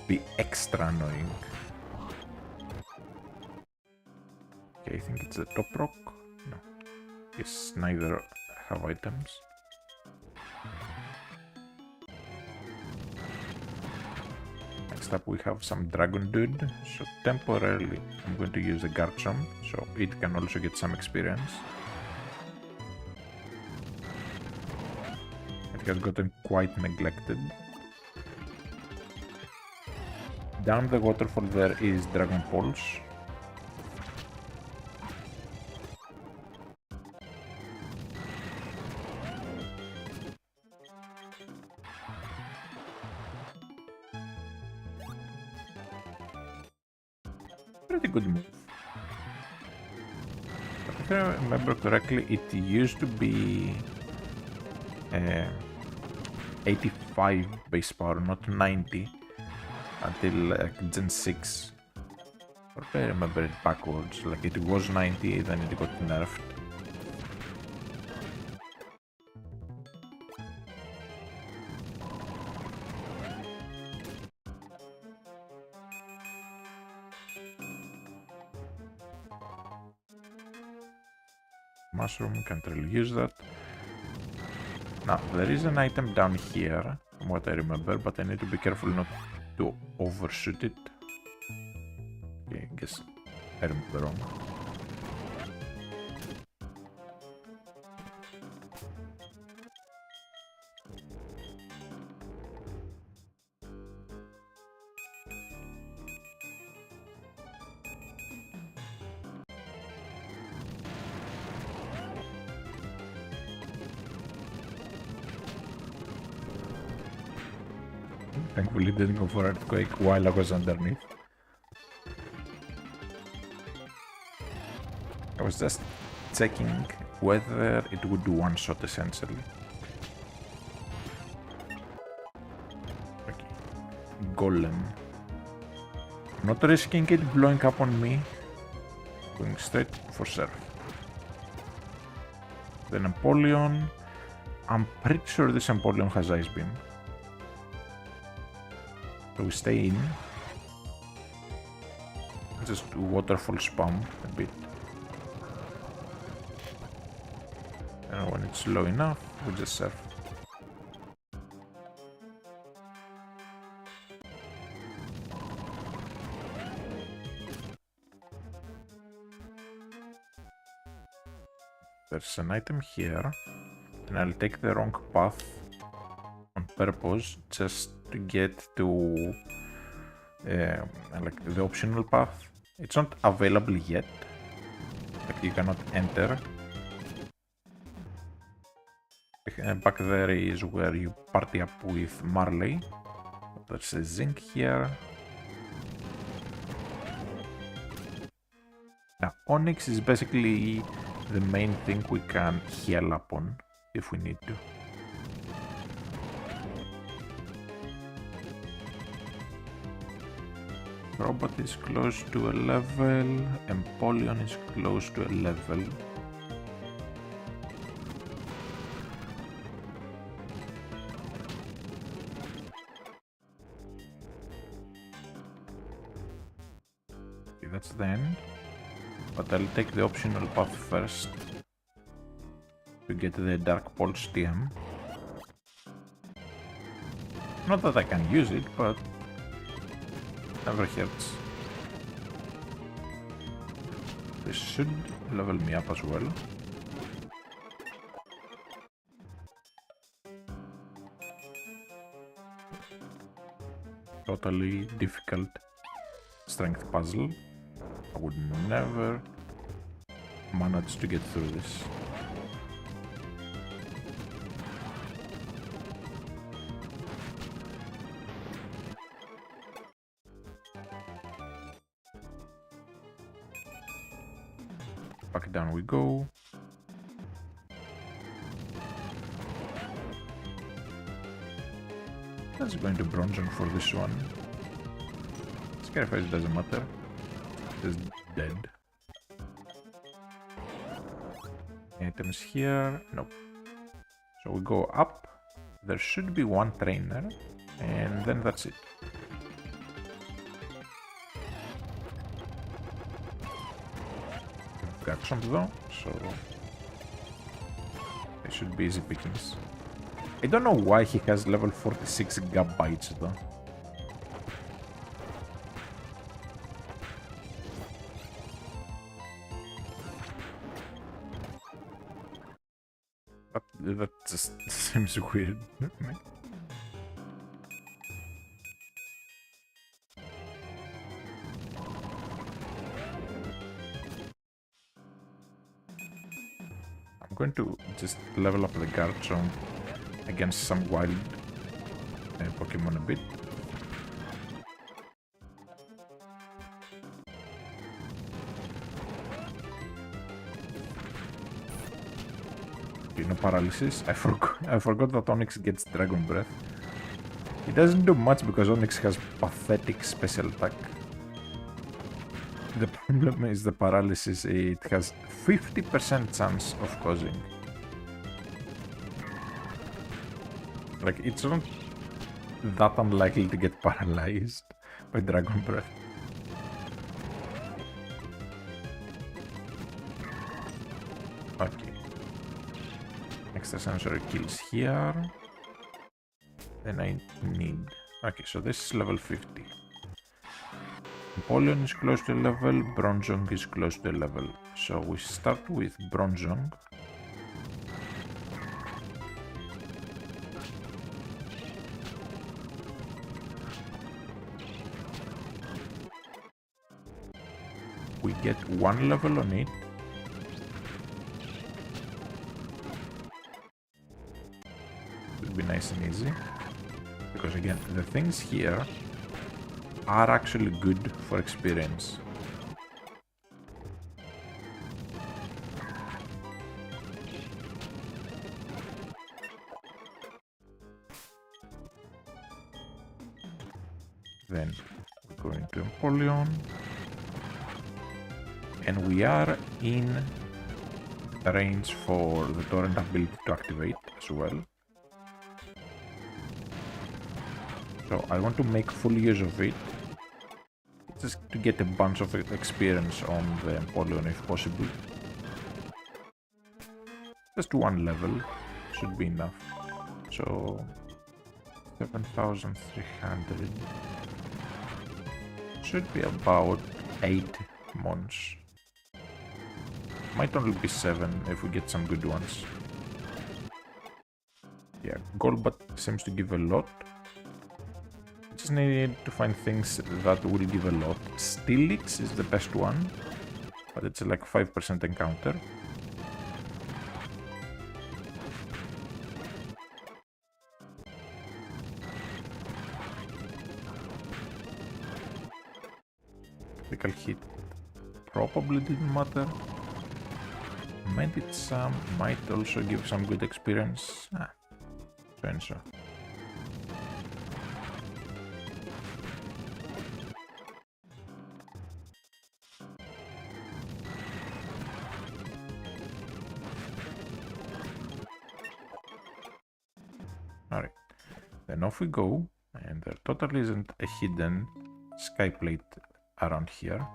be extra annoying. Okay, I think it's the top rock. No, it's neither have items. Next up we have some Dragon Dude, so temporarily I'm going to use the Garchomp, so it can also get some experience. It has gotten quite neglected. Down the waterfall there is Dragon Pulse. Pretty good move. But if I remember correctly, it used to be 85 base power, not 90, until Gen 6. Or if I remember it backwards, like it was 90, then it got nerfed. Mushroom, can't really use that. Now, there is an item down here, from what I remember, but I need to be careful not to overshoot it. Okay, I guess I remember wrong. Thankfully it didn't go for earthquake while I was underneath. I was just checking whether it would do one shot essentially. Okay. Golem. Not risking it blowing up on me. Going straight for Surf. Then Empoleon. I'm pretty sure this Empoleon has Ice Beam. So we stay in. Just waterfall spam a bit. And when it's low enough, we just surf. There's an item here, and I'll take the wrong path on purpose just to get to like the optional path. It's not available yet, like you cannot enter. Back there is where you party up with Marley. There's a zinc here. Now Onyx is basically the main thing we can heal up on if we need to. Robot is close to a level, Empoleon is close to a level. Okay, that's the end, but I'll take the optional path first to get the Dark Pulse TM. Not that I can use it, but never hurts. This should level me up as well. Totally difficult strength puzzle. I would never manage to get through this. Back down we go. Let's go into bronzing for this one. Scareface doesn't matter. It's dead. Items here? Nope. So we go up. There should be one trainer, and then that's it. Got some though, so it should be easy pickings. I don't know why he has level 46 Gabytes though. But that just seems weird. I'm going to just level up the Garchomp against some wild Pokemon a bit. Okay, no paralysis. I forgot that Onix gets Dragon Breath. It doesn't do much because Onix has pathetic special attack. The problem is the paralysis, it has 50% chance of causing. Like, it's not that unlikely to get paralyzed by Dragon Breath. Okay. Extrasensory kills here. Then I need... Okay, so this is level 50. Empoleon is close to level, Bronzong is close to level. So we start with Bronzong. We get one level on it. It'll be nice and easy. Because again, the things here are actually good for experience. Then we go into Empoleon. And we are in range for the Torrent ability to activate as well. So I want to make full use of it, just to get a bunch of experience on the Empoleon if possible. Just one level should be enough. So 7,300 should be about 8 months. Might only be 7 if we get some good ones. Yeah, Golbat seems to give a lot. Just need to find things that will give a lot. Steelix is the best one, but it's like 5% encounter. Critical hit probably didn't matter. Might some might also give some good experience. So and so. Alright, then off we go, and there totally isn't a hidden sky plate around here.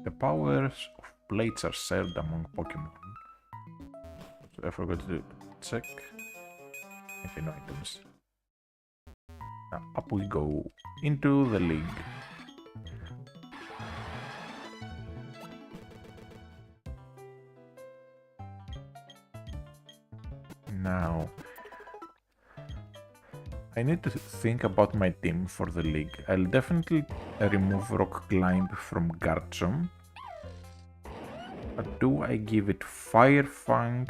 The powers of plates are shared among Pokemon. So I forgot to check. Okay, no items. Now up we go into the league. I need to think about my team for the league. I'll definitely remove Rock Climb from Garchomp. But do I give it Fire Fang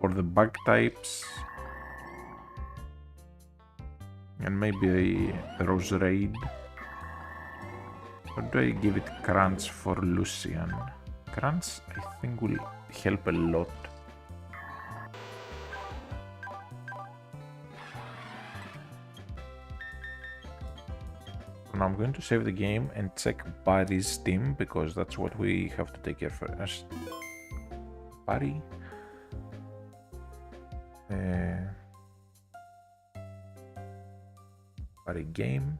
for the bug types? And maybe a Rose Raid? Or do I give it Crunch for Lucian? Crunch, I think, will help a lot. Now I'm going to save the game and check Barry's team because that's what we have to take care first. Barry. Barry game.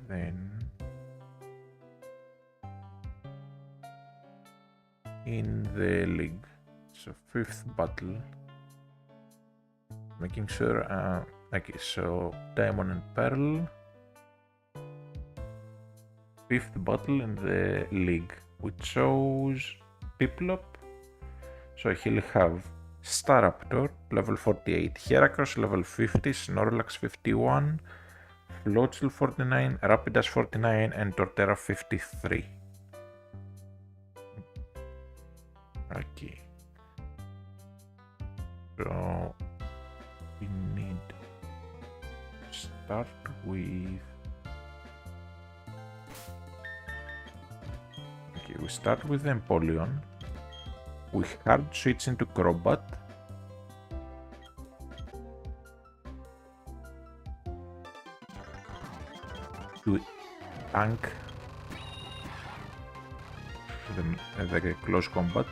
Then in the league. So 5th battle. Making sure okay, so Diamond and Pearl. 5th battle in the league. We chose Piplup. So he'll have Staraptor level 48, Heracross level 50, Snorlax 51, Floatzel 49, Rapidash 49 and Torterra 53. Okay. So we need to start with... Okay, we start with Empoleon. We hard switch into Crobat. To tank the close combat.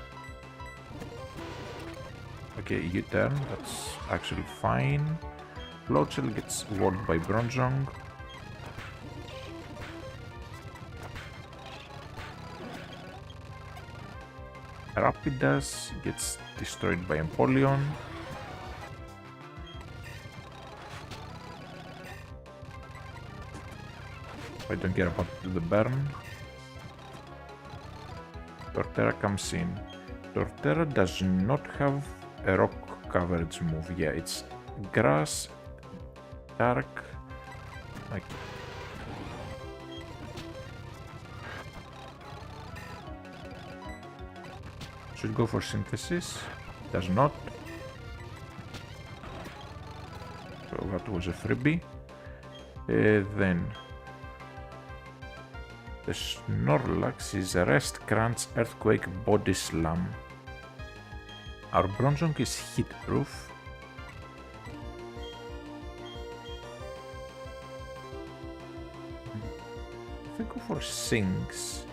Okay, U-turn, that's actually fine. Floatzel gets walled by Bronzong. Rapidash gets destroyed by Empoleon. I don't care about the burn. Torterra comes in. Torterra does not have a rock coverage move. Yeah, it's grass, dark, like... Should go for synthesis. Does not. So that was a freebie. Then the Snorlax is Rest, Crunch, Earthquake, Body Slam. Our Bronzong is hit proof. If we go for Sinks,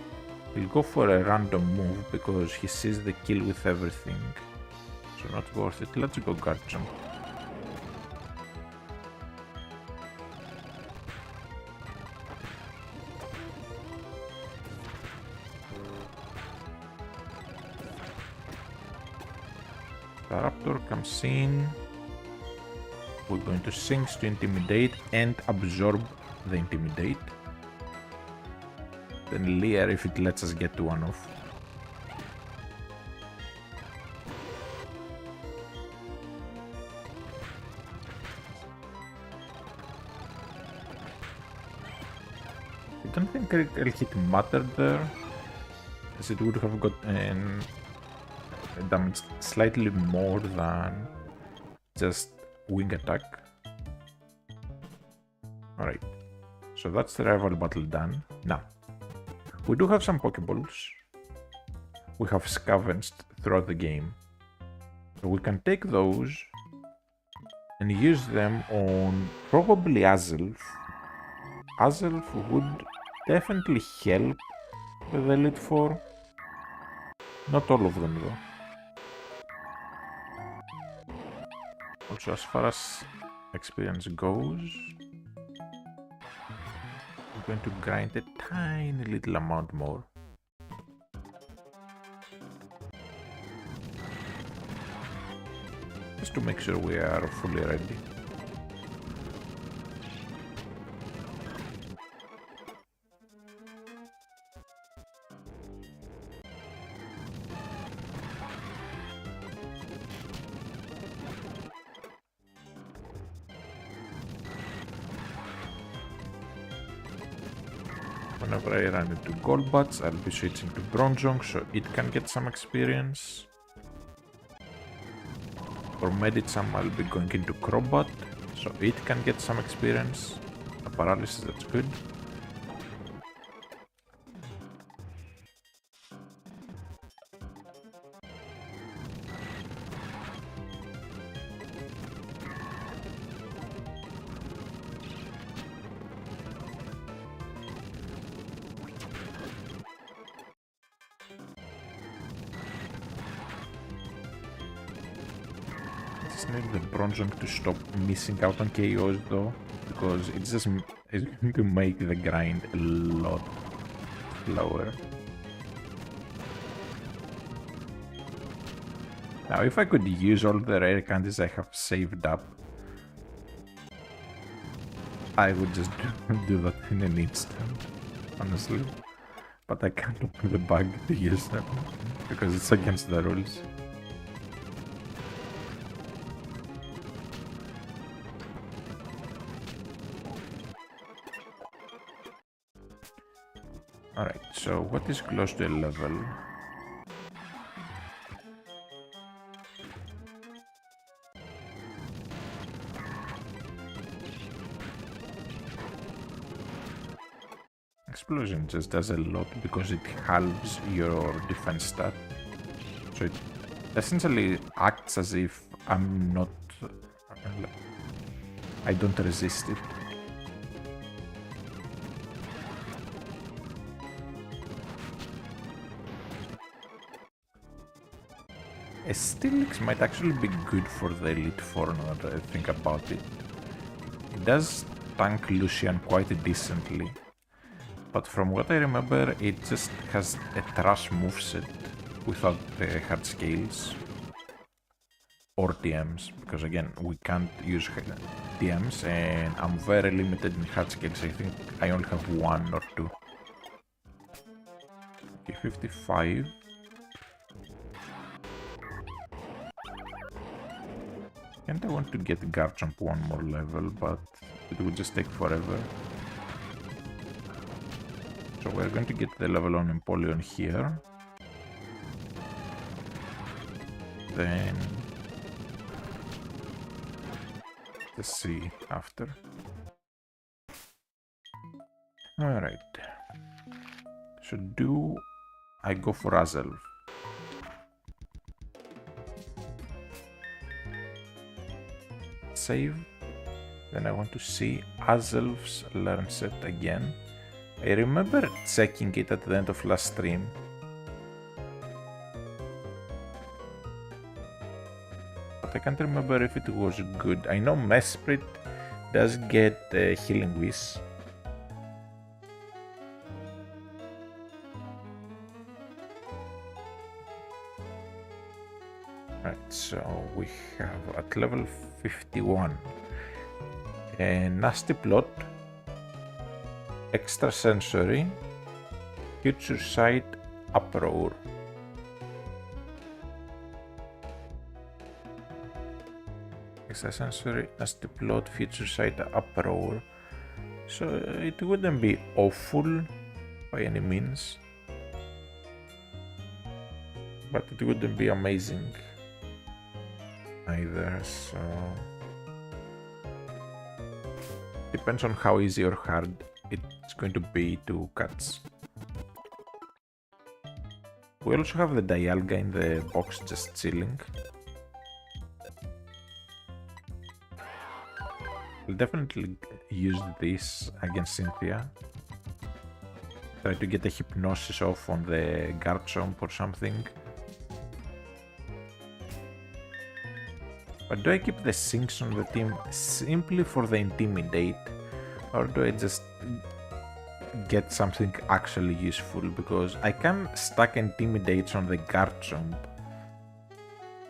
he'll go for a random move because he sees the kill with everything. So not worth it. Let's go Garchomp. Raptor comes in. We're going to Sinks to Intimidate and absorb the Intimidate. Then Leer if it lets us get one off. I don't think I'll hit mattered there, as it would have got damage slightly more than just wing attack. Alright, so that's the rival battle done. Now, we do have some Pokeballs we have scavenged throughout the game. So we can take those and use them on probably Azelf. Azelf would definitely help with Elite Four. Not all of them though. Also, as far as experience goes, we're going to grind a tiny little amount more. Just to make sure we are fully ready. whenever I run into Golbats, I'll be switching to Bronzong so it can get some experience. For Medicham, I'll be going into Crobat so it can get some experience. A paralysis, that's good. Need the Bronzong to stop missing out on KOs though, because it's going to make the grind a lot slower. Now if I could use all the rare candies I have saved up, I would just do that in an instant, honestly. But I can't open the bag to use them, because it's against the rules. Alright, so what is close to a level? Explosion just does a lot because it halves your defense stat. So it essentially acts as if I'm not... I don't resist it. A Steelix might actually be good for the Elite Four now that I think about it. It does tank Lucian quite decently, but from what I remember it just has a trash moveset without the hard scales or TMs, because again we can't use TMs and I'm very limited in hard scales. I think I only have 1 or 2. Okay, 55. And I want to get Garchomp 1 more level, but it would just take forever. So we're going to get the level on Empoleon here. Then... let's see after. Alright. So do I go for Azelf? Save. Then I want to see Azelf's learn set again. I remember checking it at the end of last stream. But I can't remember if it was good. I know Mesprit does get Healing Wish. Right, so we have at level 51 a Nasty Plot, Extrasensory, Future Sight, Uproar. Extrasensory, Nasty Plot, Future Sight, Uproar. So it wouldn't be awful by any means, but it wouldn't be amazing either, so depends on how easy or hard it's going to be to catch. We also have the Dialga in the box just chilling. I'll definitely use this against Cynthia. Try to get a Hypnosis off on the Garchomp or something. But do I keep the Sinks on the team simply for the Intimidate, or do I just get something actually useful? Because I can stack Intimidates on the Garchomp.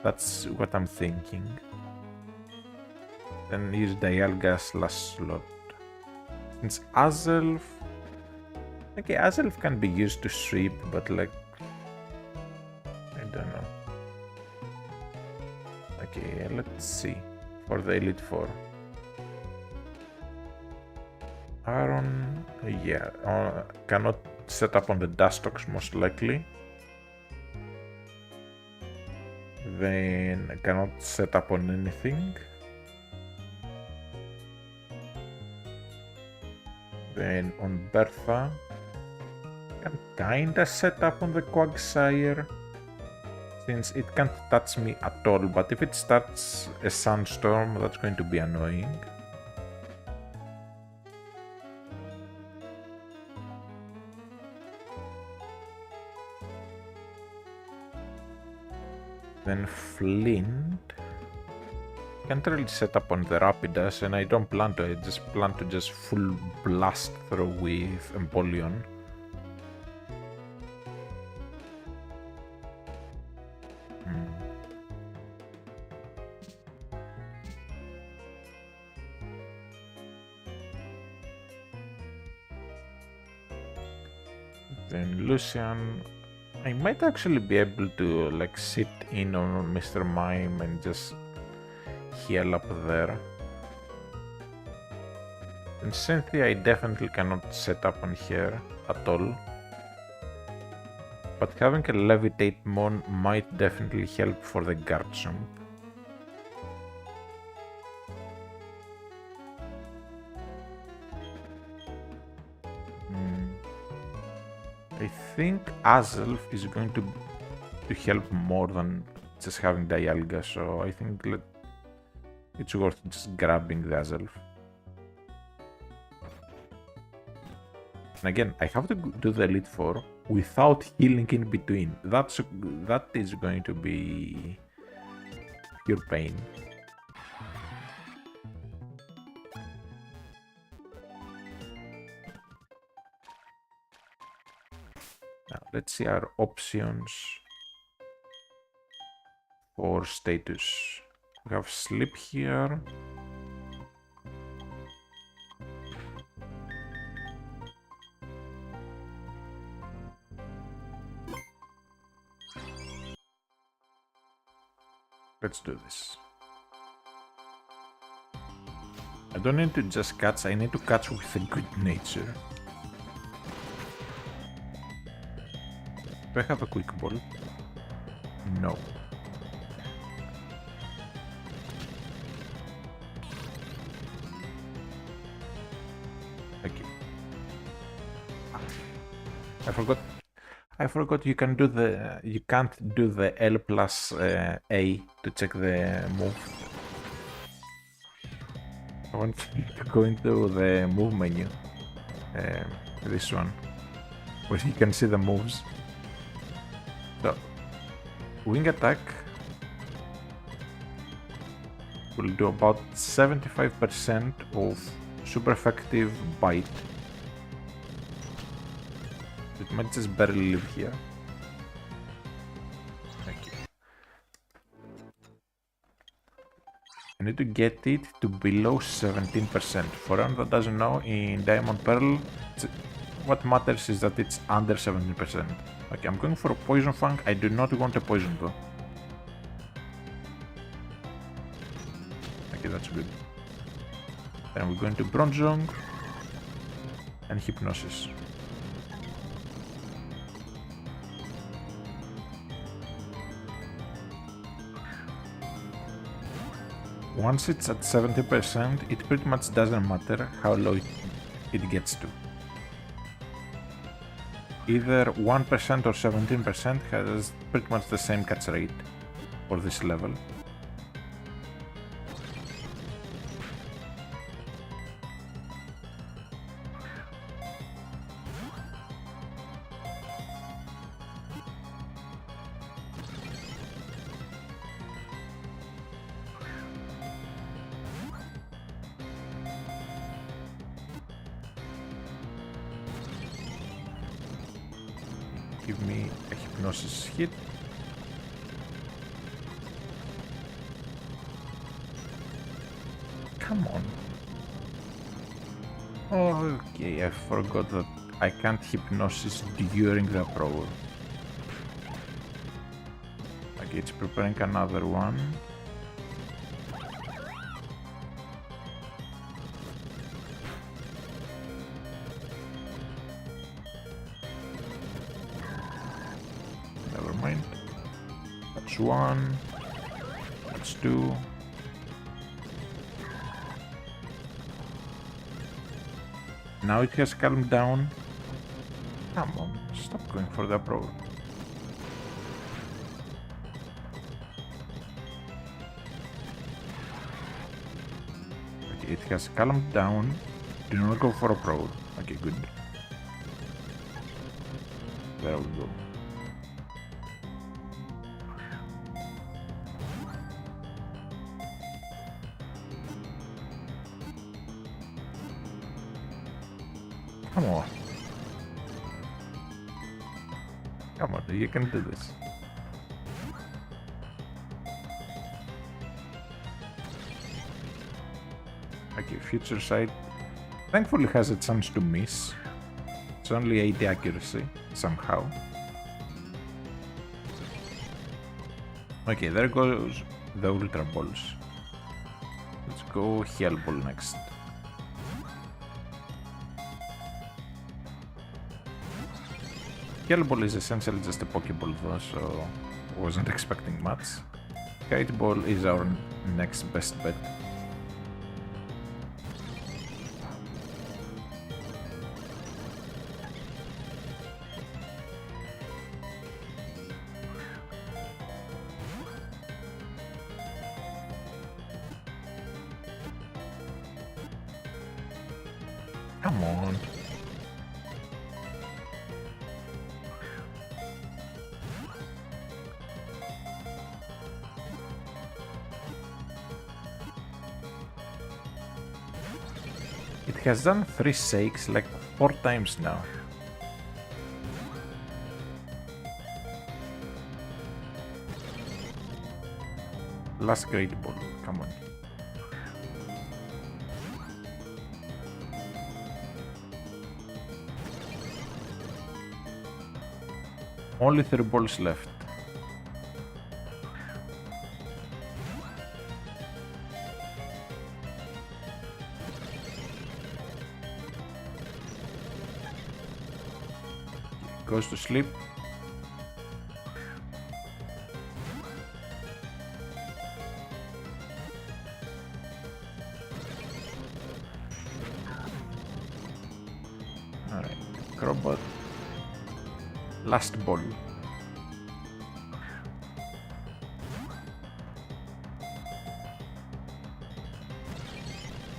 That's what I'm thinking. Then use Dialga's last slot. Since Azelf... okay, Azelf can be used to sweep, but like... I don't know. Okay, let's see. For the Elite Four. Aaron, Yeah, cannot set up on the Dustox most likely. Then I cannot set up on anything. Then on Bertha, I can kinda set up on the Quagsire, since it can't touch me at all, but if it starts a sandstorm, that's going to be annoying. Then Flint, can't really set up on the Rapidas, and I don't plan to. I just plan to just full blast through with Empoleon. Then Lucian, I might actually be able to like sit in on Mr. Mime and just heal up there. And Cynthia, I definitely cannot set up on here at all. But having a Levitate Mon might definitely help for the Garchomp. I think Azelf is going to help more than just having Dialga, so I think it's worth just grabbing the Azelf. And again, I have to do the Elite Four without healing in between. That is going to be pure pain. Now, let's see our options for status. We have sleep here. Let's do this. I don't need to just catch, I need to catch with a good nature. Do I have a quick ball? No. Okay. I forgot you can do you can't do the L plus A to check the move. I want to go into the move menu. This one, where you can see the moves. So, wing attack will do about 75% of super effective bite. It might just barely live here. Okay. I need to get it to below 17%. For anyone that doesn't know, in Diamond Pearl, what matters is that it's under 17%. Okay, I'm going for a Poison Fang. I do not want a Poison though. Okay, that's good. Then we're going to Bronzong and Hypnosis. Once it's at 70%, it pretty much doesn't matter how low it gets to. Either 1% or 17% has pretty much the same catch rate for this level. Give me a Hypnosis hit. Come on. Okay, I forgot that I can't Hypnosis during the approach. Okay, it's preparing another one. That's one. That's two. Now it has calmed down. Come on, stop going for the approach. Okay, it has calmed down. Do not go for approach. Okay, good. There we go. Come on. Come on, you can do this. Okay, future sight. Thankfully has a chance to miss. It's only 80 accuracy, somehow. Okay, there goes the Ultra Balls. Let's go Hell Ball next. Hell Ball is essentially just a Pokeball though, so wasn't expecting much. Kite Ball is our next best bet. Come on. It has done 3 shakes like 4 times now. Last Great Ball, come on. Only 3 balls left. Goes to sleep. Alright, Crobot. Last ball.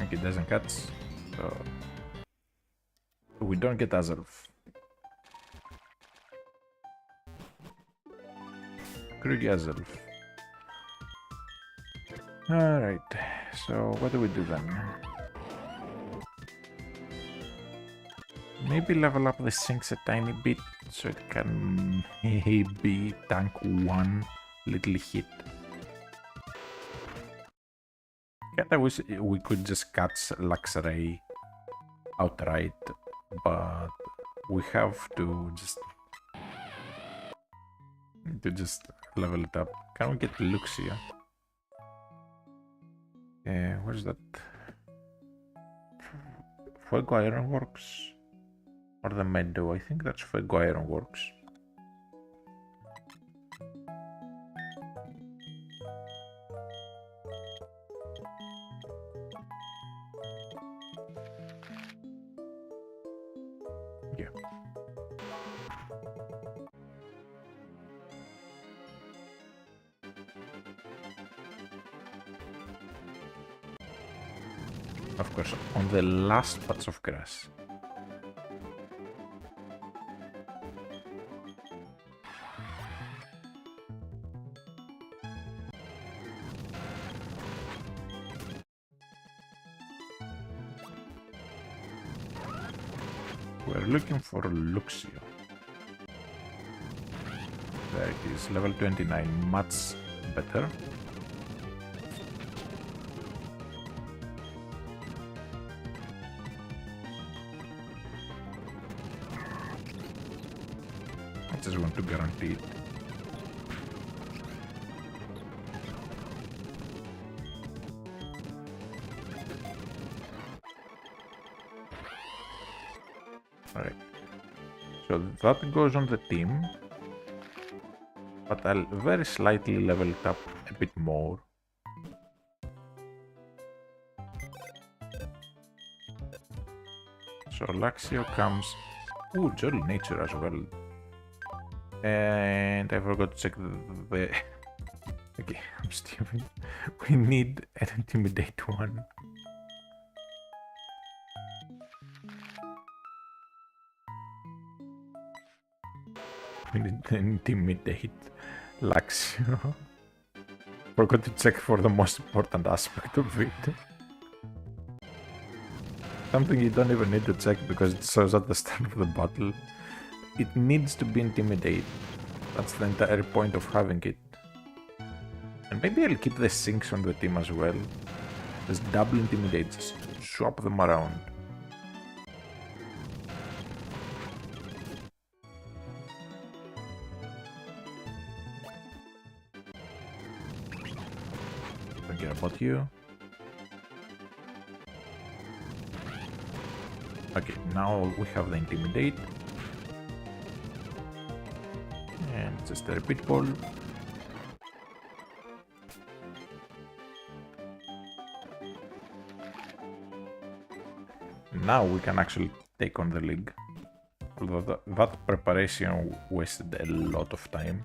Okay, it doesn't catch, so we don't get Azelf. Krug Azelf. Alright, so what do we do then? Maybe level up the Sinks a tiny bit so it can maybe tank one little hit. I wish we could just catch Luxray outright, but we have to just level it up. Can we get Luxia? Where's that? Fuego Ironworks? Or the Meadow? I think that's Fuego Ironworks. Yeah. Of course, on the last patch of grass. We're looking for Luxio. There it is, level 29, much better. I just want to guarantee it. Alright, so that goes on the team. but I'll very slightly level it up a bit more. So Luxio comes... Ooh, Jolly Nature as well. And I forgot to check the... Okay, I'm stupid. We need an Intimidate one. We need to Intimidate Luxio. Forgot to check for the most important aspect of it. Something you don't even need to check because it shows at the start of the battle. It needs to be Intimidate. That's the entire point of having it. And maybe I'll keep the Sinks on the team as well. Just double Intimidate, just swap them around. Don't care about you. Okay, now we have the Intimidate. And just a repeat ball. Now we can actually take on the league. Although that preparation wasted a lot of time.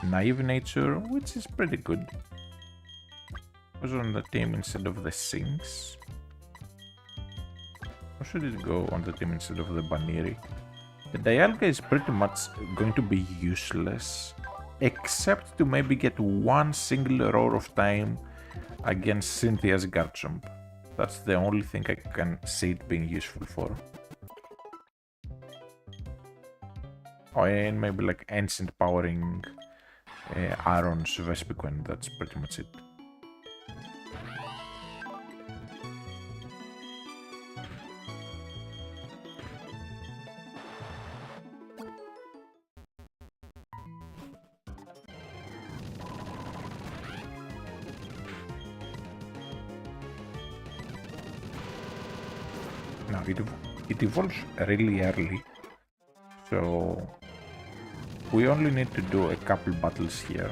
Naive Nature, which is pretty good. Was on the team instead of the Sinks. Or should it go on the team instead of the Baniri? The Dialga is pretty much going to be useless, except to maybe get one single roar of time against Cynthia's Garchomp. That's the only thing I can see it being useful for. Oh, and maybe like Ancient powering Aaron's Vespiquen, that's pretty much it. Now it evolves really early, so we only need to do a couple battles here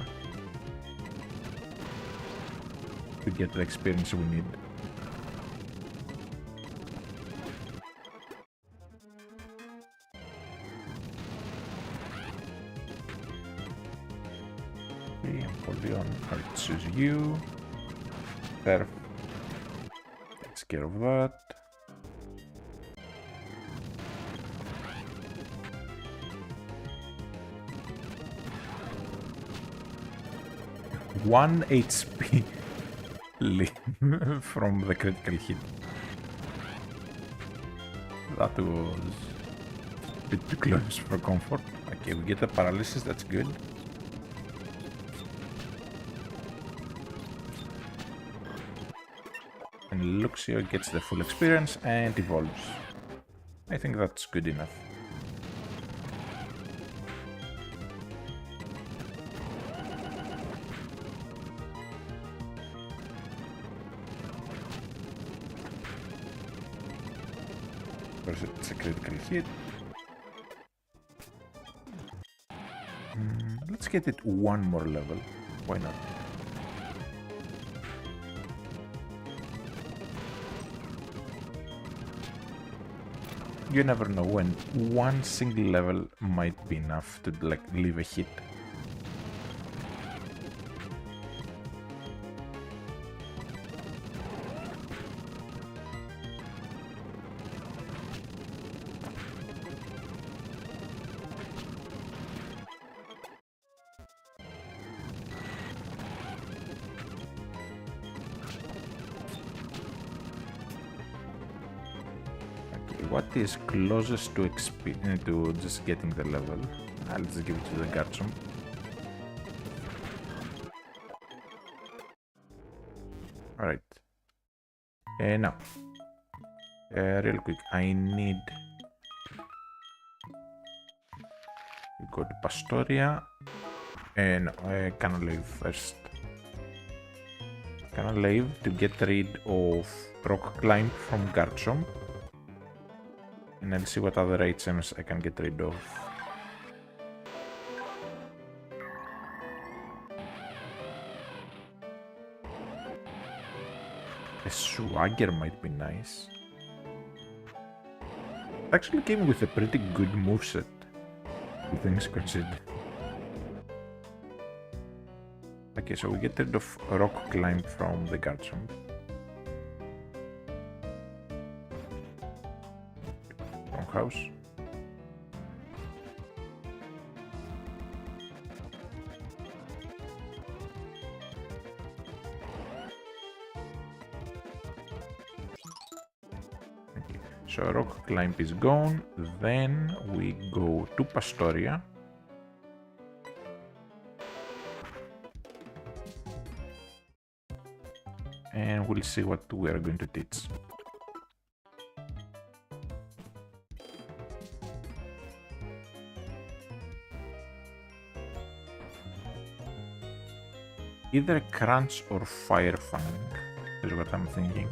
to get the experience we need. Okay, Empoleon, I'll choose you. Perf takes care of that. One HP from the critical hit. That was a bit too close for comfort. Okay, we get the paralysis, that's good. And Luxio gets the full experience and evolves. I think that's good enough. It's a critical hit. Let's get it one more level. Why not? You never know when one single level might be enough to like leave a hit. What is closest to just getting the level? I'll just give it to the Garchomp. Alright. Now. Real quick, I need to go to Pastoria. And Canalave first. Canalave to get rid of Rock Climb from Garchomp. and I'll see what other HMs I can get rid of. A Swagger might be nice. Actually came with a pretty good moveset, all things considered. Okay, so we get rid of Rock Climb from the Garchomp. House. Okay. So Rock Climb is gone, then we go to Pastoria. And we'll see what we are going to teach. Either Crunch or Fire Fang is what I'm thinking.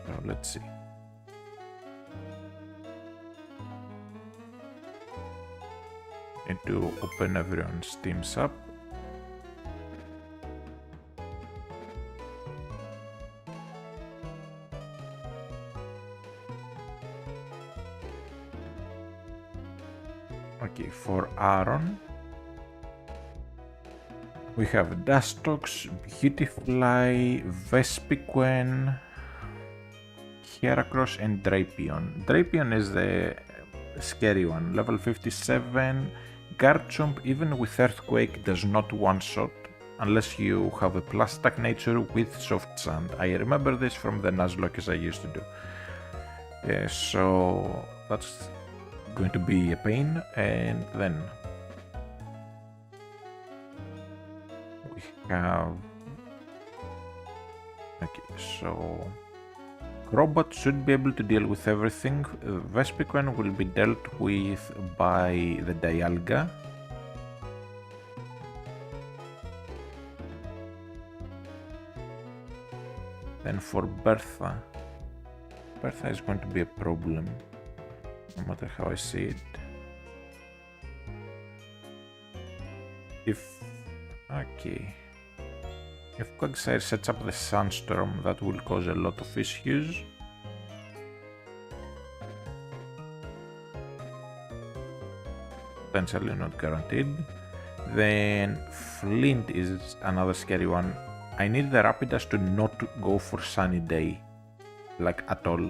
So let's see. Need to open everyone's teams up. Okay, for Aaron, we have Dustox, Beautifly, Vespiquen, Heracross, and Drapion. Drapion is the scary one, level 57. Garchomp, even with Earthquake, does not one-shot unless you have a plus attack nature with Soft Sand. I remember this from the Nuzlocke as I used to do. So that's going to be a pain. And then we have, okay, so Crobat should be able to deal with everything. Vespiquen will be dealt with by the Dialga. Then for Bertha, Bertha is going to be a problem, no matter how I see it. Okay. If Quagsire sets up the Sunstorm, that will cause a lot of issues. Potentially not guaranteed. Then Flint is another scary one. I need the Rapidash to not go for Sunny Day, like at all.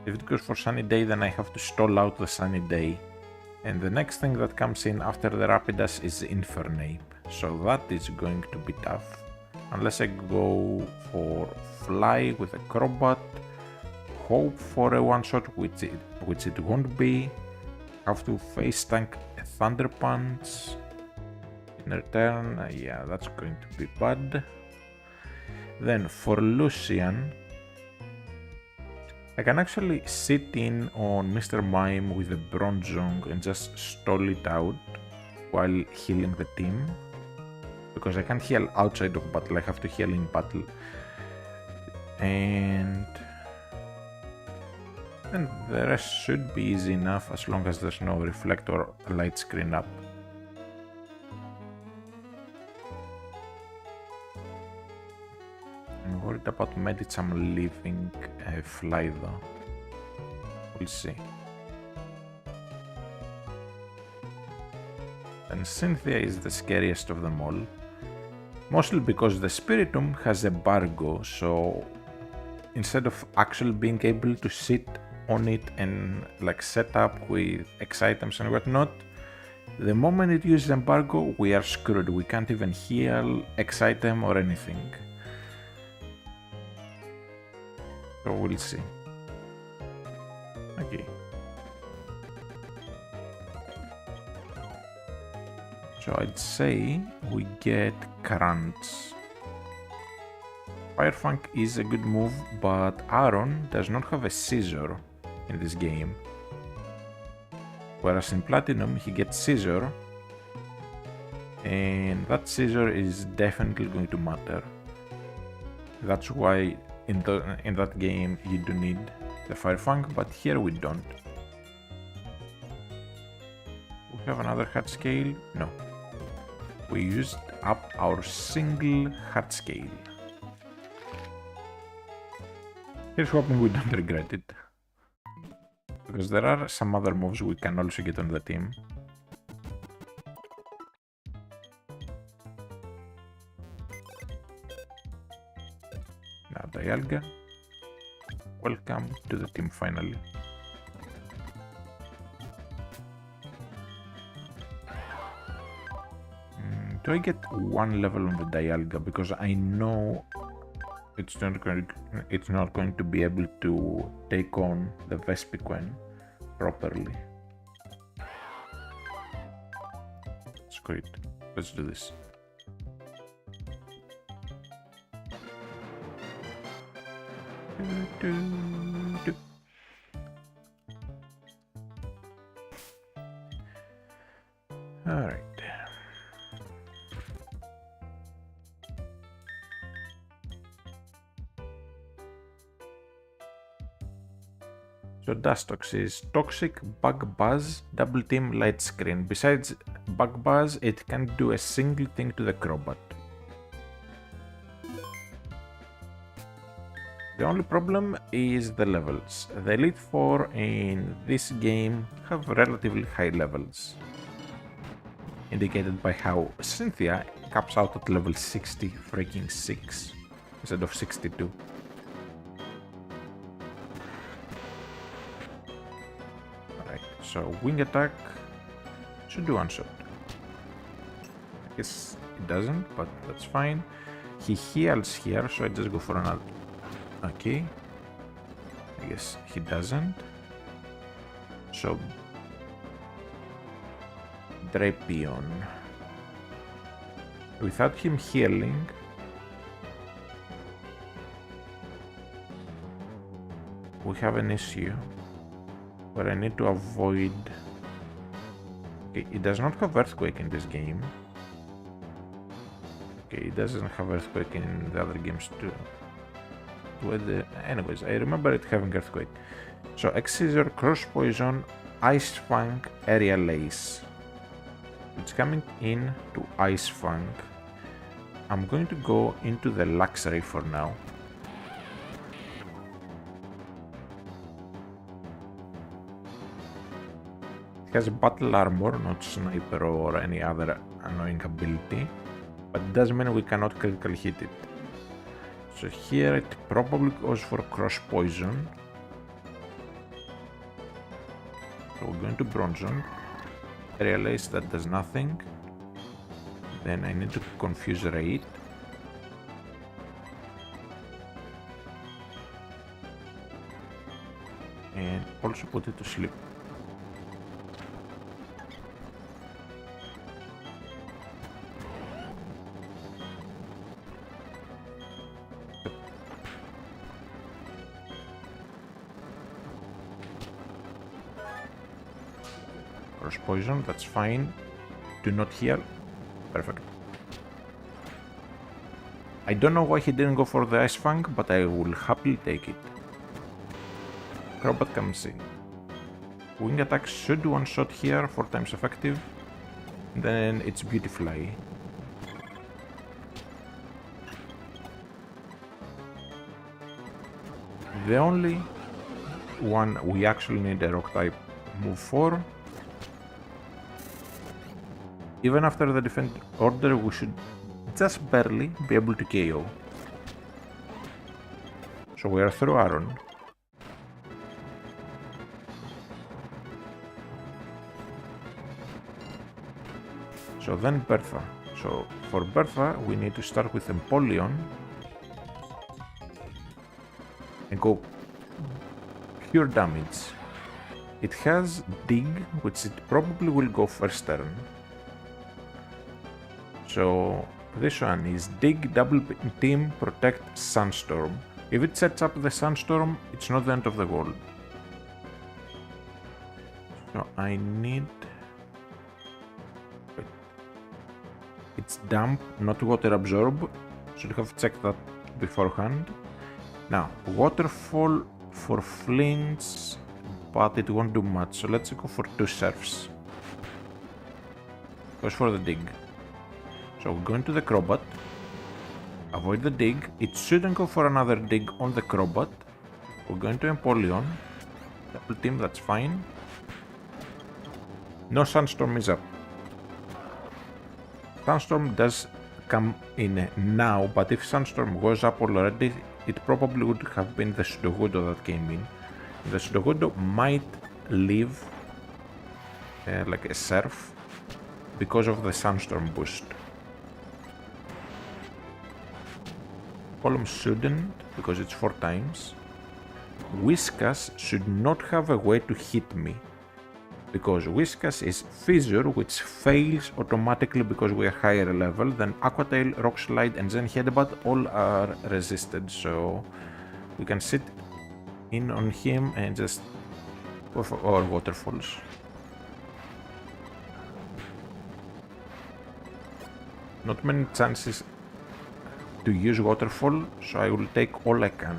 If it goes for Sunny Day, then I have to stall out the Sunny Day. And the next thing that comes in after the Rapidash is Infernape. So that is going to be tough. Unless I go for Fly with a Crobat, hope for a one-shot, which it won't be. Have to face tank a Thunder Punch. In return, yeah, that's going to be bad. Then for Lucian, I can actually sit in on Mr. Mime with a Bronzong and just stall it out while healing the team. Because I can't heal outside of battle, I have to heal in battle. And the rest should be easy enough as long as there's no reflector light screen up. I'm worried about Medicham leaving Fly though. We'll see. And Cynthia is the scariest of them all. Mostly because the Spiritomb has a Bargo, so instead of actually being able to sit on it and like set up with X items and whatnot, the moment it uses embargo, we are screwed. We can't even heal, X item or anything. So we'll see. Okay. So I'd say we get Crunch. Fire Fang is a good move, but Aaron does not have a Scizor in this game. Whereas in Platinum he gets Scizor and that scissor is definitely going to matter. That's why in that game you do need the Fire Fang, but here we don't. We have another heart scale? No. We used up our single heart scale. Here's hoping we don't regret it. Because there are some other moves we can also get on the team. Now Dialga, welcome to the team finally. Do I get one level on the Dialga? Because I know it's not going to be able to take on the Vespiquen properly. It's great. Let's do this. Alright. So Dustox is Toxic, Bug Buzz, Double Team, Light Screen. Besides Bug Buzz, it can't do a single thing to the Crobat. The only problem is the levels. The Elite Four in this game have relatively high levels, indicated by how Cynthia caps out at level 60 freaking 6 instead of 62. Alright, so Wing Attack should do one shot. I guess it doesn't, but that's fine. He heals here, so I just go for another. Okay, I guess he doesn't. So Drapion. Without him healing, we have an issue where I need to avoid. Okay, it does not have Earthquake in this game. Okay, it doesn't have Earthquake in the other games too. Anyways, I remember it having Earthquake. So X-Scissor, Cross Poison, Ice Fang, Aerial Ace. It's coming in to Ice Fang. I'm going to go into the Luxray for now. It has Battle Armor, not Sniper or any other annoying ability, but it doesn't mean we cannot critically hit it. So here it probably goes for Cross Poison. So we're going to Bronzong. Realize that does nothing. Then I need to Confuse Raid. And also put it to sleep. Cross Poison, that's fine. Do not heal. Perfect. I don't know why he didn't go for the Ice Fang, but I will happily take it. Crobat comes in. Wing Attack should one-shot here, 4 times effective. Then it's Beautifly. The only one we actually need a Rock type move for. Even after the defend order, we should just barely be able to KO. So we are through Aron. So then Bertha. So for Bertha, we need to start with Empoleon and go pure damage. It has Dig, which it probably will go first turn. So this one is Dig, Double Team, Protect, Sunstorm. If it sets up the Sunstorm, it's not the end of the world. So I need... Wait. it's damp, not water absorb. Should have checked that beforehand. Now, waterfall for flints, but it won't do much, so let's go for 2 surfs. Goes for the dig. So we're going to the Crobat. Avoid the dig. It shouldn't go for another dig on the Crobat. We're going to Empoleon. Double team, that's fine. No Sandstorm is up. Sandstorm does come in now, but if Sandstorm goes up already, it probably would have been the Sudowoodo that came in. The Sudowoodo might leave like a surf because of the Sandstorm boost. Column shouldn't, because it's 4 times. Whiskas should not have a way to hit me, because Whiskas is Fissure, which fails automatically because we are higher level. Then Aqua Tail, Rock Slide and Zen Headbutt all are resisted, so we can sit in on him and just go for our waterfalls. Not many chances to use waterfall, so I will take all I can.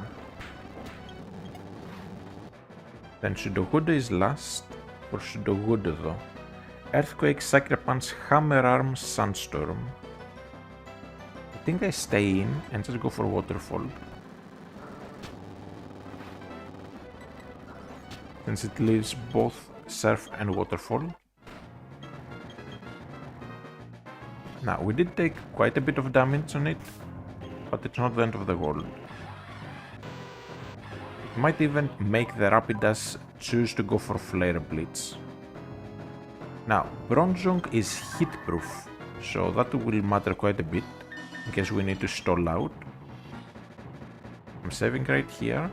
Then Sudowoodo is last. For Sudowoodo though. Earthquake, Sucker Punch, Hammer Arm, Sandstorm. I think I stay in and just go for waterfall. Since it leaves both surf and waterfall. Now, we did take quite a bit of damage on it, but it's not the end of the world. It might even make the Rapidash choose to go for Flare Blitz. Now, Bronzong is hit proof, so that will matter quite a bit in case we need to stall out. I'm saving right here.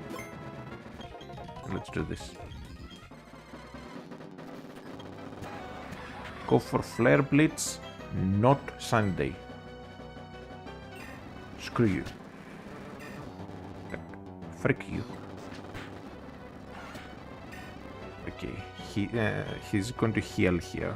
Let's do this. Go for Flare Blitz, not Sunday. Screw you. Frick you. Okay, he's going to heal here.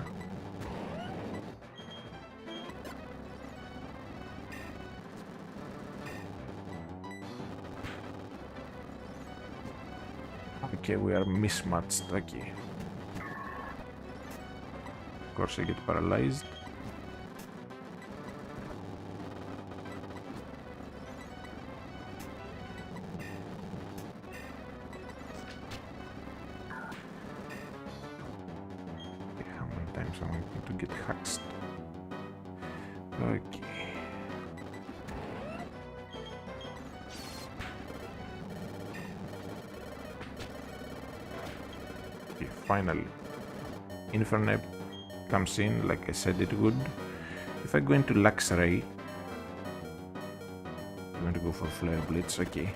Okay, we are mismatched. Okay. Of course, I get paralyzed. I'm going to get hacked. Okay. Okay, finally. Infernape comes in like I said it would. If I go into Luxray, I'm going to go for Flare Blitz, okay.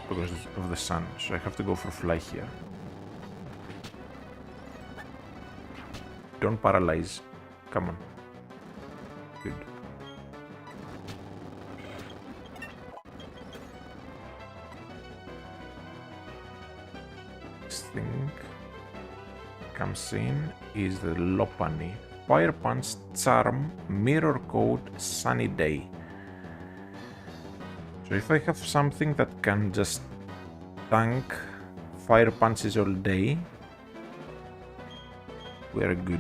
Because of the sun, so I have to go for Fly here. Don't paralyze. Come on. Good. This thing comes in is the Lopunny. Fire Punch, Charm, Mirror Coat, Sunny Day. So if I have something that can just tank Fire Punches all day, we are good.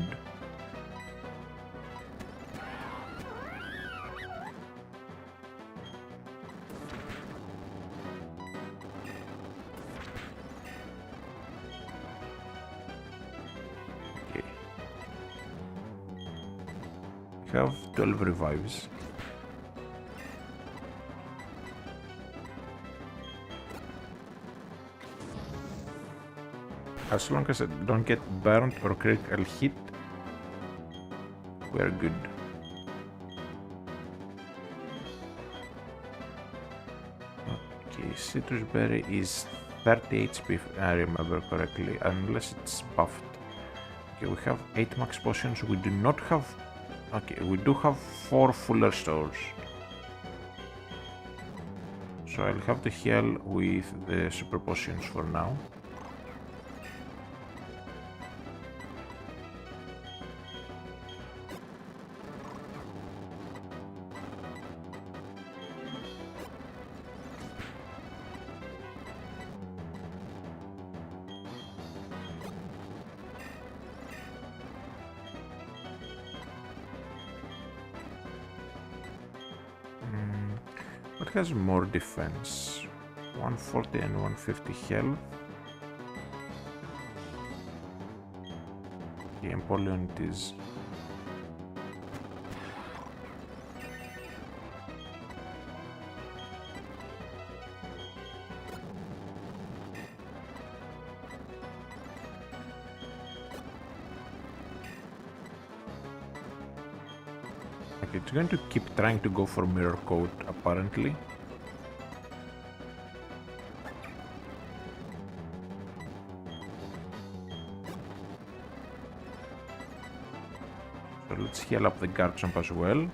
Okay. We have 12 revives. As long as I don't get burned or critical hit, we're good. Okay, Citrus Berry is 30 HP if I remember correctly, unless it's buffed. Okay, we have 8 max potions, we do not have... Okay, we do have 4 fuller stores. So I'll have to heal with the super potions for now. What has more defense? 140 and 150 health. The Empoleon it is. Okay, it's going to keep trying to go for Mirror Coat, apparently. So let's heal up the Garchomp as well.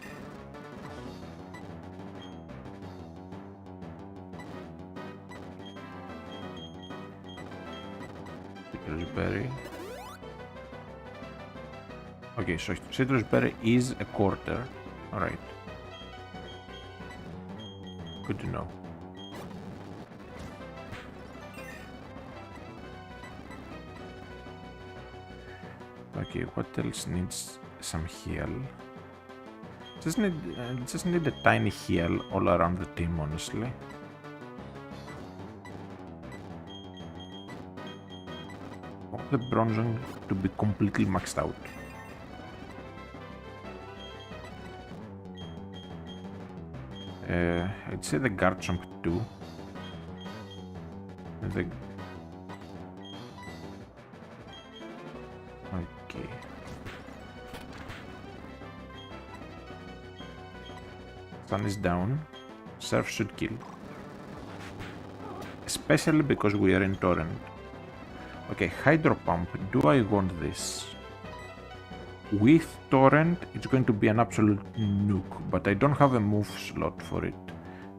Citrus Berry. Okay, so Citrus Berry is a quarter. Alright. Good to know. Okay, what else needs some heal? Just need a tiny heal all around the team, honestly. I want the Bronzong to be completely maxed out. I'd say the Garchomp too. Okay. Sun is down. Surf should kill. Especially because we are in Torrent. Okay, Hydro Pump. Do I want this? With Torrent, it's going to be an absolute nuke, but I don't have a move slot for it.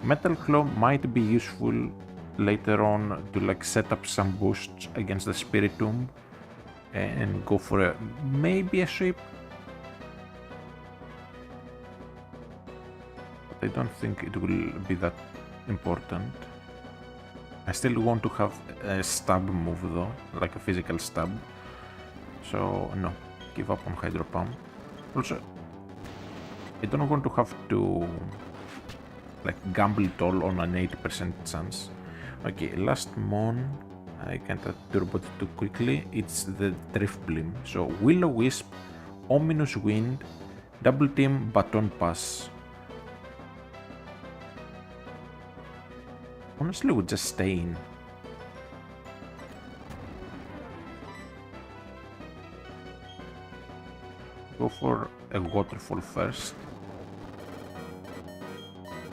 Metal Claw might be useful later on to like set up some boosts against the Spiritomb and go for maybe a sweep. But I don't think it will be that important. I still want to have a stab move though, like a physical stab. So no, give up on Hydro Pump. Also, I don't want to have to like gamble it all on an 80% chance. Okay, last Mon, I can't turbo it too quickly. It's the Drifblim. So Will-O-Wisp, Ominous Wind, Double Team, Baton Pass. Honestly, we'll just stay in. Go for a Waterfall first.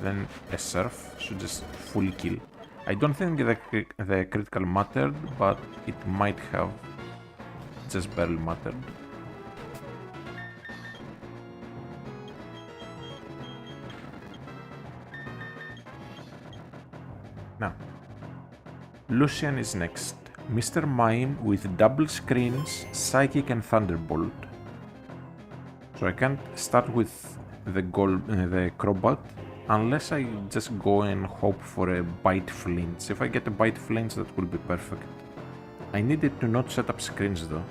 Then a Surf should just fully kill. I don't think the critical mattered, but it might have just barely mattered. Now, Lucian is next. Mr. Mime with double screens, Psychic and Thunderbolt. So I can't start with the Crobat unless I just go and hope for a Bite Flinch. If I get a Bite Flinch, that will be perfect. I needed to not set up screens though.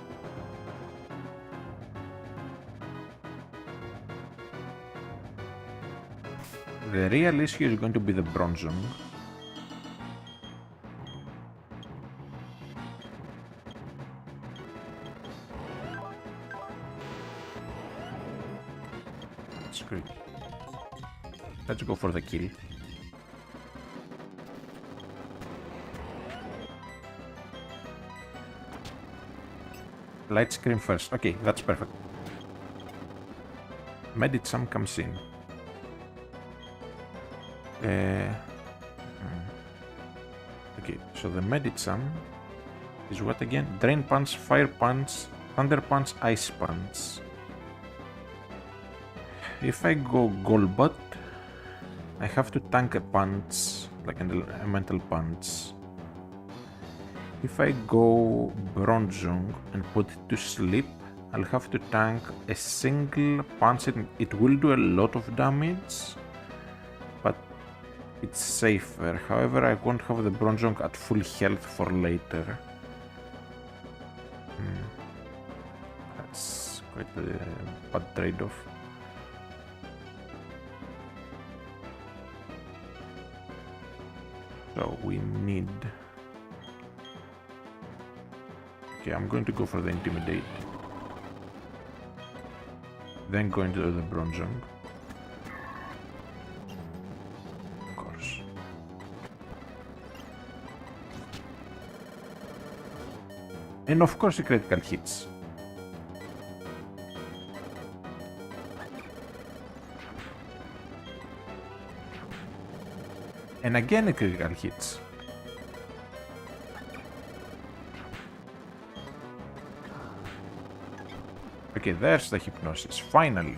The real issue is going to be the Bronzong. That's great. Let's go for the kill. Light Scream first. Okay, that's perfect. Medicham comes in. Okay, so the Medicham is what again? Drain Punch, Fire Punch, Thunder Punch, Ice Punch. If I go Golbat, I have to tank a punch, like a mental punch. If I go Bronzong and put it to sleep, I'll have to tank a single punch. It will do a lot of damage, but it's safer. However, I won't have the Bronzong at full health for later. That's quite a bad trade-off. So we need... Okay, I'm going to go for the Intimidate. Then going to the Bronzong. Of course. And of course, the critical hits. And again, the critical hits. Okay, there's the hypnosis, finally.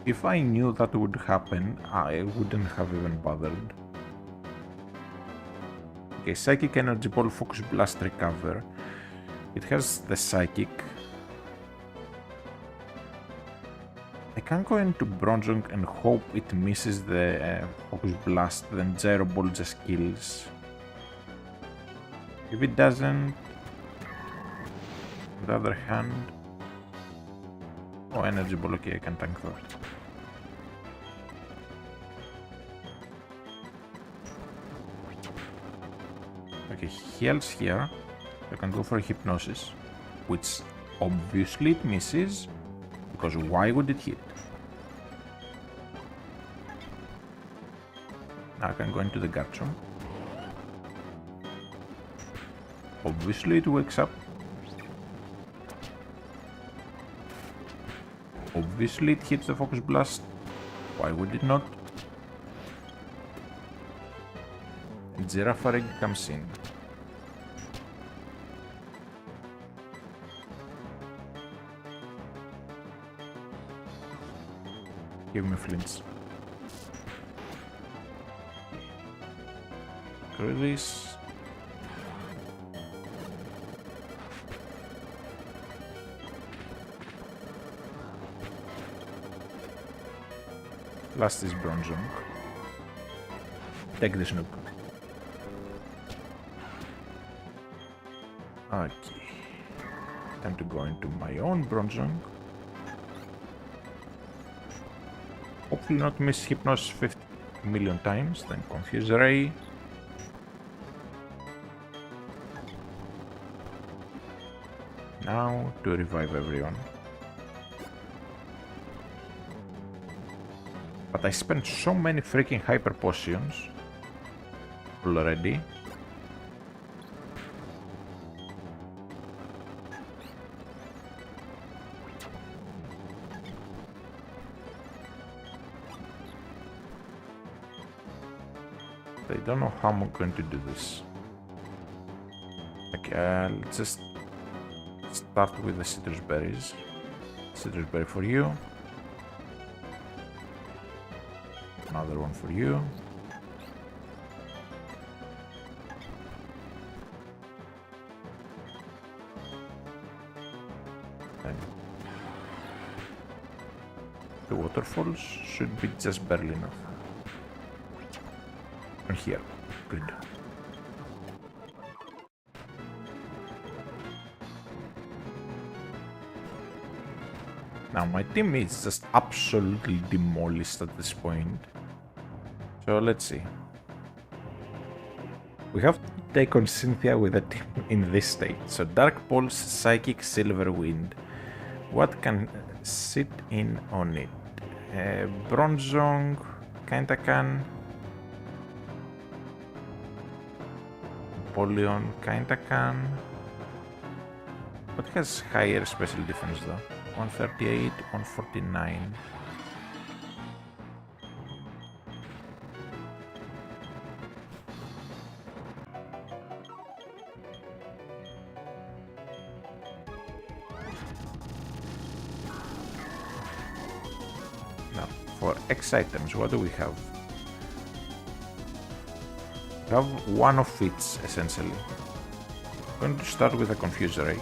If I knew that would happen, I wouldn't have even bothered. Okay, Psychic Energy Ball, Focus Blast, Recover. It has the Psychic. I can go into Bronzong and hope it misses the Focus Blast, then Gyro Ball just kills. If it doesn't, on the other hand... Oh, Energy Ball, okay, I can tank that. Okay, he heals here. I can go for a Hypnosis, which obviously it misses, because why would it hit? Now I can go into the Garchomp. Obviously it wakes up. Obviously it hits the Focus Blast. Why would it not? And Girafarig comes in. Give me flinch. Screw this. Last is Bronzong. Take the Snoop. Okay. Time to go into my own Bronzong. Hopefully not miss Hypnosis 50 million times, then Confuse Ray. Now to revive everyone. But I spent so many freaking Hyper Potions already. I don't know how I'm going to do this. Okay, let's just start with the Citrus Berries. Citrus Berry for you. Another one for you. And the waterfalls should be just barely enough. And here, good. Now my team is just absolutely demolished at this point. So let's see. We have to take on Cynthia with a team in this state. So Dark Pulse, Psychic, Silver Wind. What can sit in on it? Bronzong, kinda can. Napoleon, kinda can. What has higher special defense though? 138, 149. Now, for X items, what do we have? We have one of each, essentially. I'm going to start with a Confuse Ray.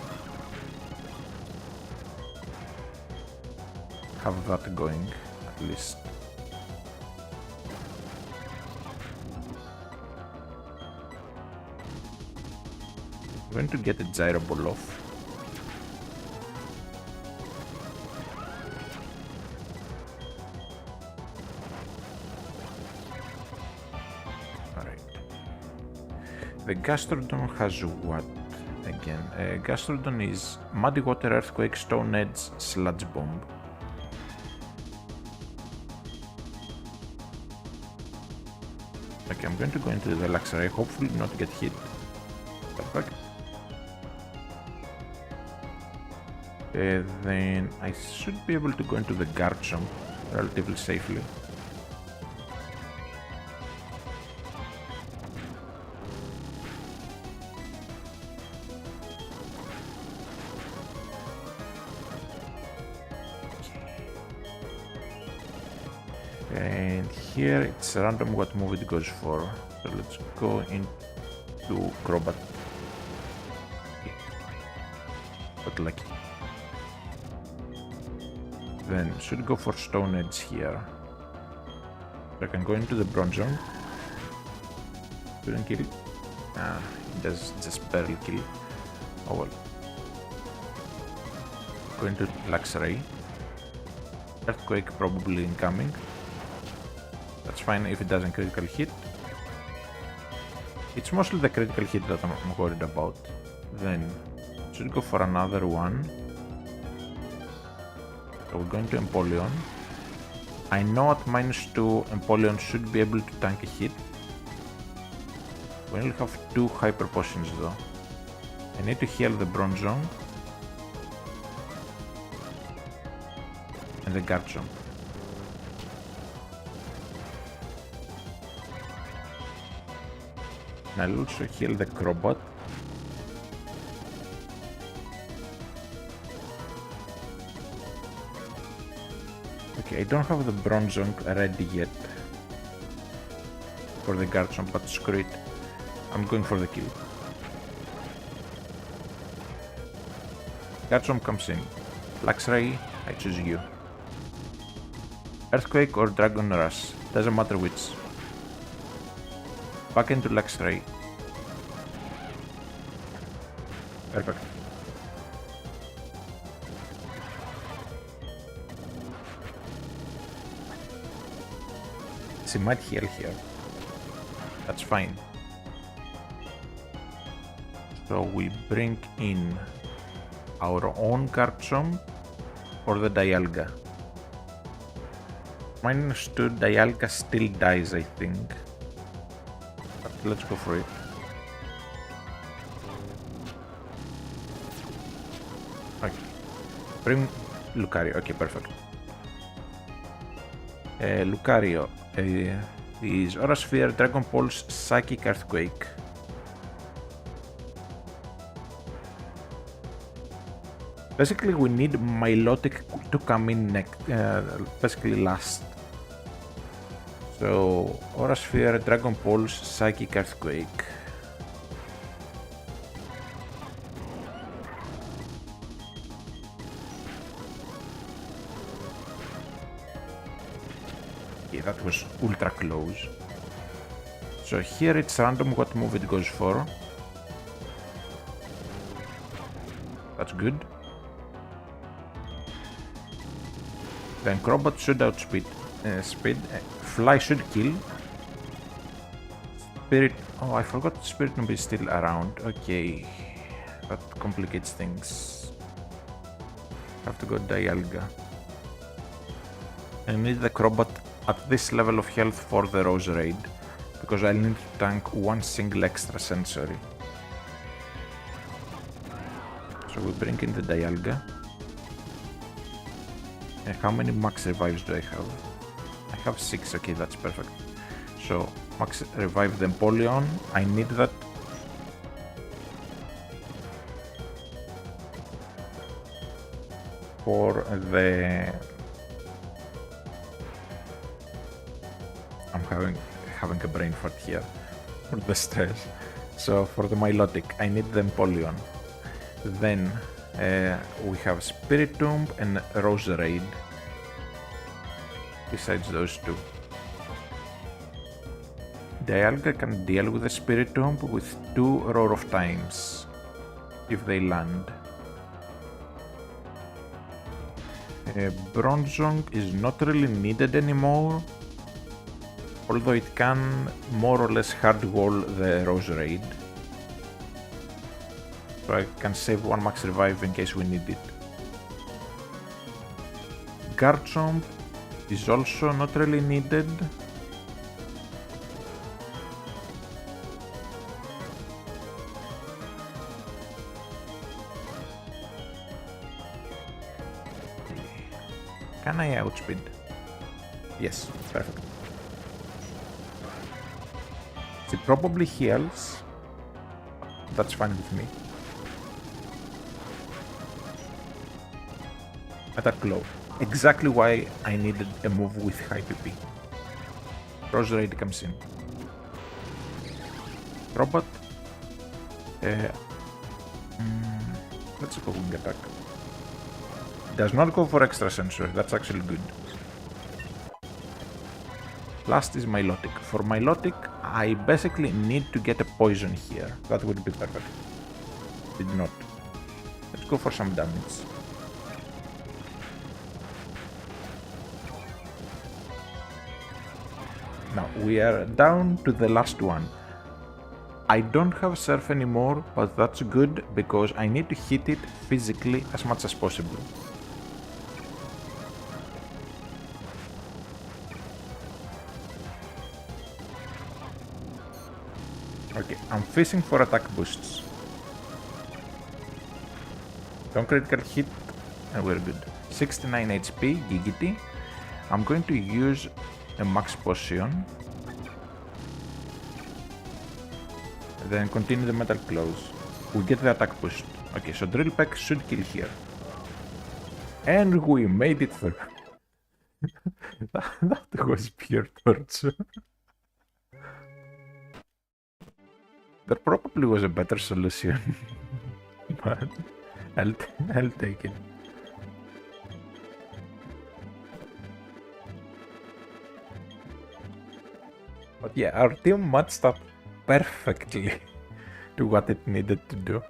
Have that going, at least. I'm going to get a Gyro Ball off. the Gastrodon has what again? Gastrodon is Muddy Water, Earthquake, Stone Edge, Sludge Bomb. Okay, I'm going to go into the Luxray, hopefully not get hit. Perfect. Then I should be able to go into the Garchomp relatively safely. And here it's random what move it goes for. So let's go into Crobat. But lucky. Then should go for Stone Edge here. So I can go into the Bronzong. Shouldn't kill. It does just barely kill. Oh well. Go into Luxray. Earthquake probably incoming. That's fine if it doesn't critical hit. It's mostly the critical hit that I'm worried about. Then should go for another one. So we're going to Empoleon. I know at -2 Empoleon should be able to tank a hit. We only have 2 Hyper Potions though. I need to heal the Bronzong and the Garchomp. And I'll also heal the Crobat. Okay, I don't have the Bronzong ready yet for the Garchomp, but screw it. I'm going for the kill. Garchomp comes in. Luxray, I choose you. Earthquake or Dragon Rush, doesn't matter which. Back into Luxray. Perfect. She might heal here. That's fine. So we bring in our own Garchomp or the Dialga. -2 Dialga still dies, I think. But let's go for it. Okay. Bring Lucario. Okay, perfect. Lucario is Aura Sphere, Dragon Pulse, Psychic Earthquake. Basically, we need Milotic to come in next, basically last. So, Aura Sphere, Dragon Pulse, Psychic Earthquake. Okay, that was ultra close. So here it's random what move it goes for. That's good. Then Crobat should outspeed speed. Fly should kill. Spirit. Oh, I forgot Spiritomb is still around. Okay, that complicates things. Have to go Dialga. I need the Crobat at this level of health for the Roserade, because I'll need to tank one single extra sensory. So we bring in the Dialga. And how many max revives do I have? I have 6, okay, that's perfect. So max revive the Empoleon, I need that. For the... I'm having a brain fart here for the stress. So for the Milotic, I need the Empoleon. Then we have Spiritomb and Roserade. Besides those two, Dialga can deal with the Spiritomb with 2 Roar of Times if they land. Bronzong is not really needed anymore, although it can more or less hard wall the Roserade. So I can save 1 max revive in case we need it. Garchomp is also not really needed. Can I outspeed? Yes, perfect. It probably heals. That's fine with me. Attack Glow. Exactly why I needed a move with high PP. Roserade comes in. Robot. Let's go wing attack. Does not go for extra sensor. That's actually good. Last is Milotic. For Milotic, I basically need to get a poison here. That would be perfect. Did not. Let's go for some damage. Now, we are down to the last one. I don't have Surf anymore, but that's good because I need to hit it physically as much as possible. Okay, I'm fishing for attack boosts. Don't critical hit, and we're good. 69 HP, Gigiti. I'm going to use a max potion. Then continue the metal claws. We get the attack boost. Okay, so Drill Peck should kill here. And we made it through. That was pure torture. There probably was a better solution. But I'll take it. But yeah, our team matched up perfectly to what it needed to do.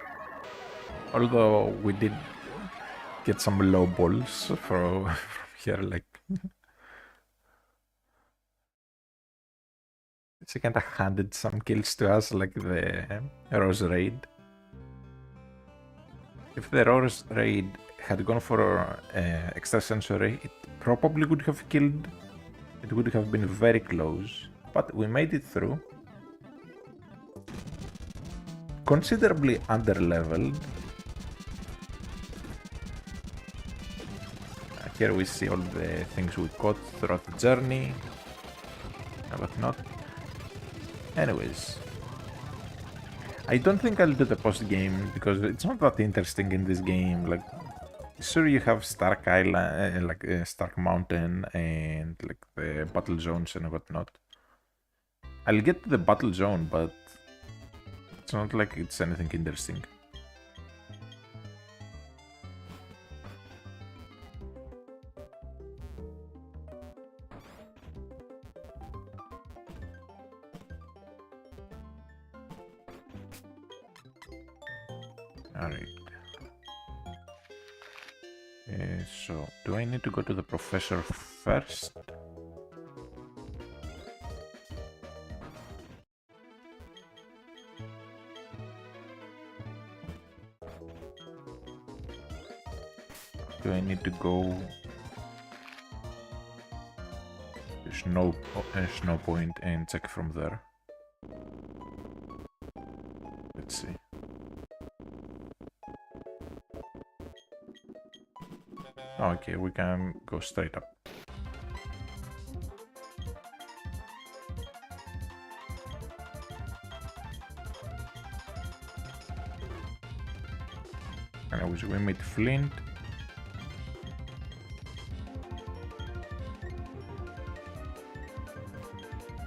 Although we did get some low balls from here, like she kinda handed some kills to us, like the Roserade. If the Roserade had gone for extrasensory, it probably would have killed. It would have been very close, but we made it through. Considerably under-leveled. Here we see all the things we caught throughout the journey and whatnot. Anyways, I don't think I'll do the post-game because it's not that interesting in this game. Like, sure, you have Stark Island, Stark Mountain, and like the battle zones and whatnot. I'll get to the battle zone, but it's not like it's anything interesting. Alright. So, do I need to go to the professor first? Do I need to go to Snow Point and check from there? Let's see. Okay, we can go straight up. Anyways, we meet Flint.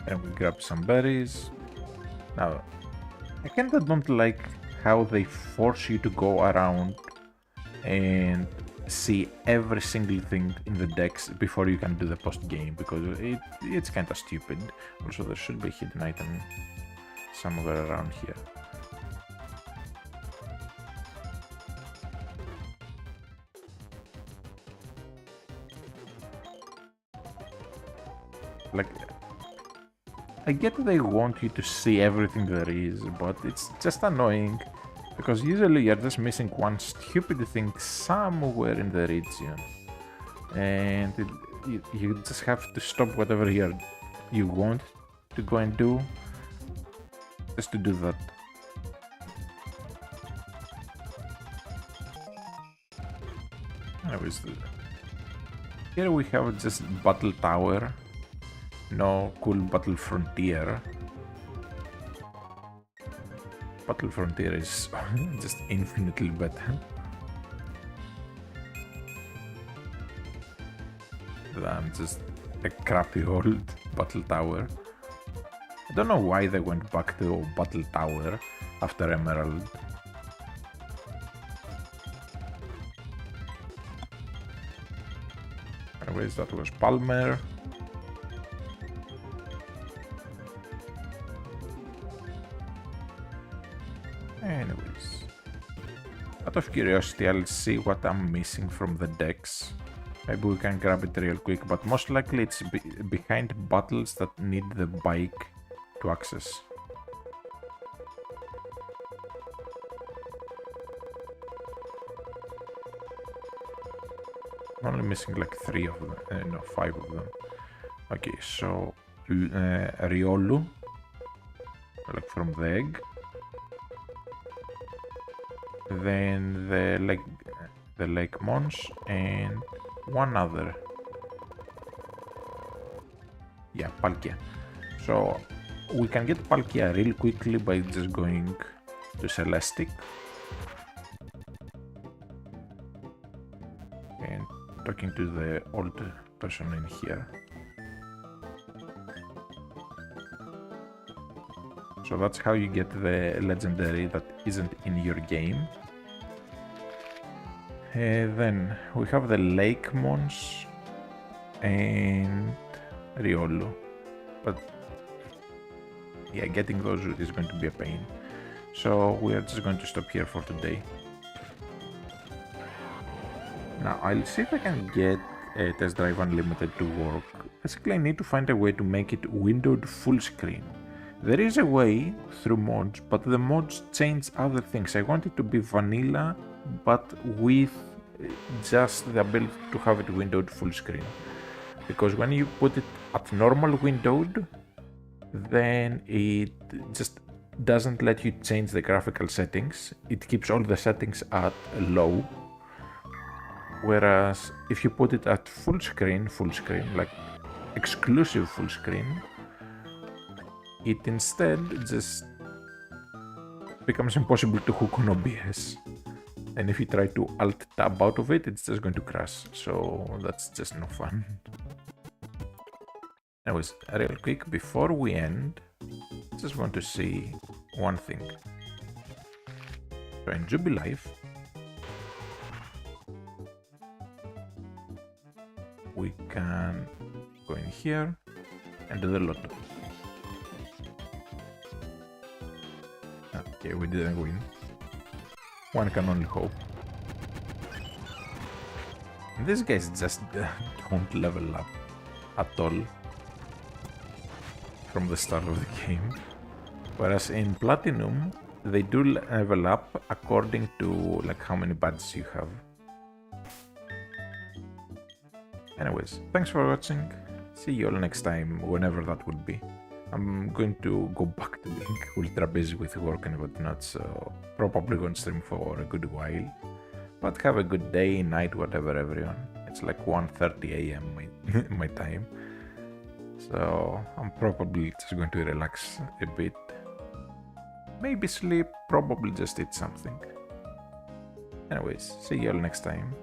And we grab some berries. Now, I kinda don't like how they force you to go around and see every single thing in the decks before you can do the post game, because it's kinda stupid. Also, there should be a hidden item somewhere around here. Like, I get they want you to see everything there is, but it's just annoying Because usually you're just missing one stupid thing somewhere in the region. And you just have to stop whatever you want to go and do just to do that. Anyways, here we have just Battle Tower, no cool Battle Frontier. Battle Frontier is just infinitely better than just a crappy old Battle Tower. I don't know why they went back to Battle Tower after Emerald. Anyways, that was Palmer. Anyways, out of curiosity, I'll see what I'm missing from the decks. Maybe we can grab it real quick, but most likely it's behind battles that need the bike to access. I'm only missing like 3 of them, no, 5 of them. Okay, so Riolu, like from the egg. Then the Lake Mons and one other. Yeah, Palkia. So we can get Palkia real quickly by just going to Celestic and talking to the old person in here. So that's how you get the legendary that isn't in your game. Then we have the Lake Mons and Riolu, but yeah, getting those is going to be a pain. So we are just going to stop here for today. Now I'll see if I can get Test Drive Unlimited to work. Basically I need to find a way to make it windowed full screen. There is a way through mods, but the mods change other things. I want it to be vanilla, but with just the ability to have it windowed full screen. Because when you put it at normal windowed, then it just doesn't let you change the graphical settings. It keeps all the settings at low. Whereas if you put it at full screen, like exclusive full screen, it instead just becomes impossible to hook on OBS. And if you try to alt tab out of it, it's just going to crash. So that's just no fun. Anyways, real quick, before we end, just want to see one thing. So in Jubilife, we can go in here and do the lotto. Okay, we didn't win. One can only hope. And these guys just don't level up at all from the start of the game. Whereas in Platinum, they do level up according to like how many badges you have. Anyways, thanks for watching. See you all next time, whenever that will be. I'm going to go back to being ultra busy with work and whatnot, so probably won't stream for a good while. But have a good day, night, whatever, everyone. It's like 1:30 AM my time. So I'm probably just going to relax a bit. Maybe sleep, probably just eat something. Anyways, see you all next time.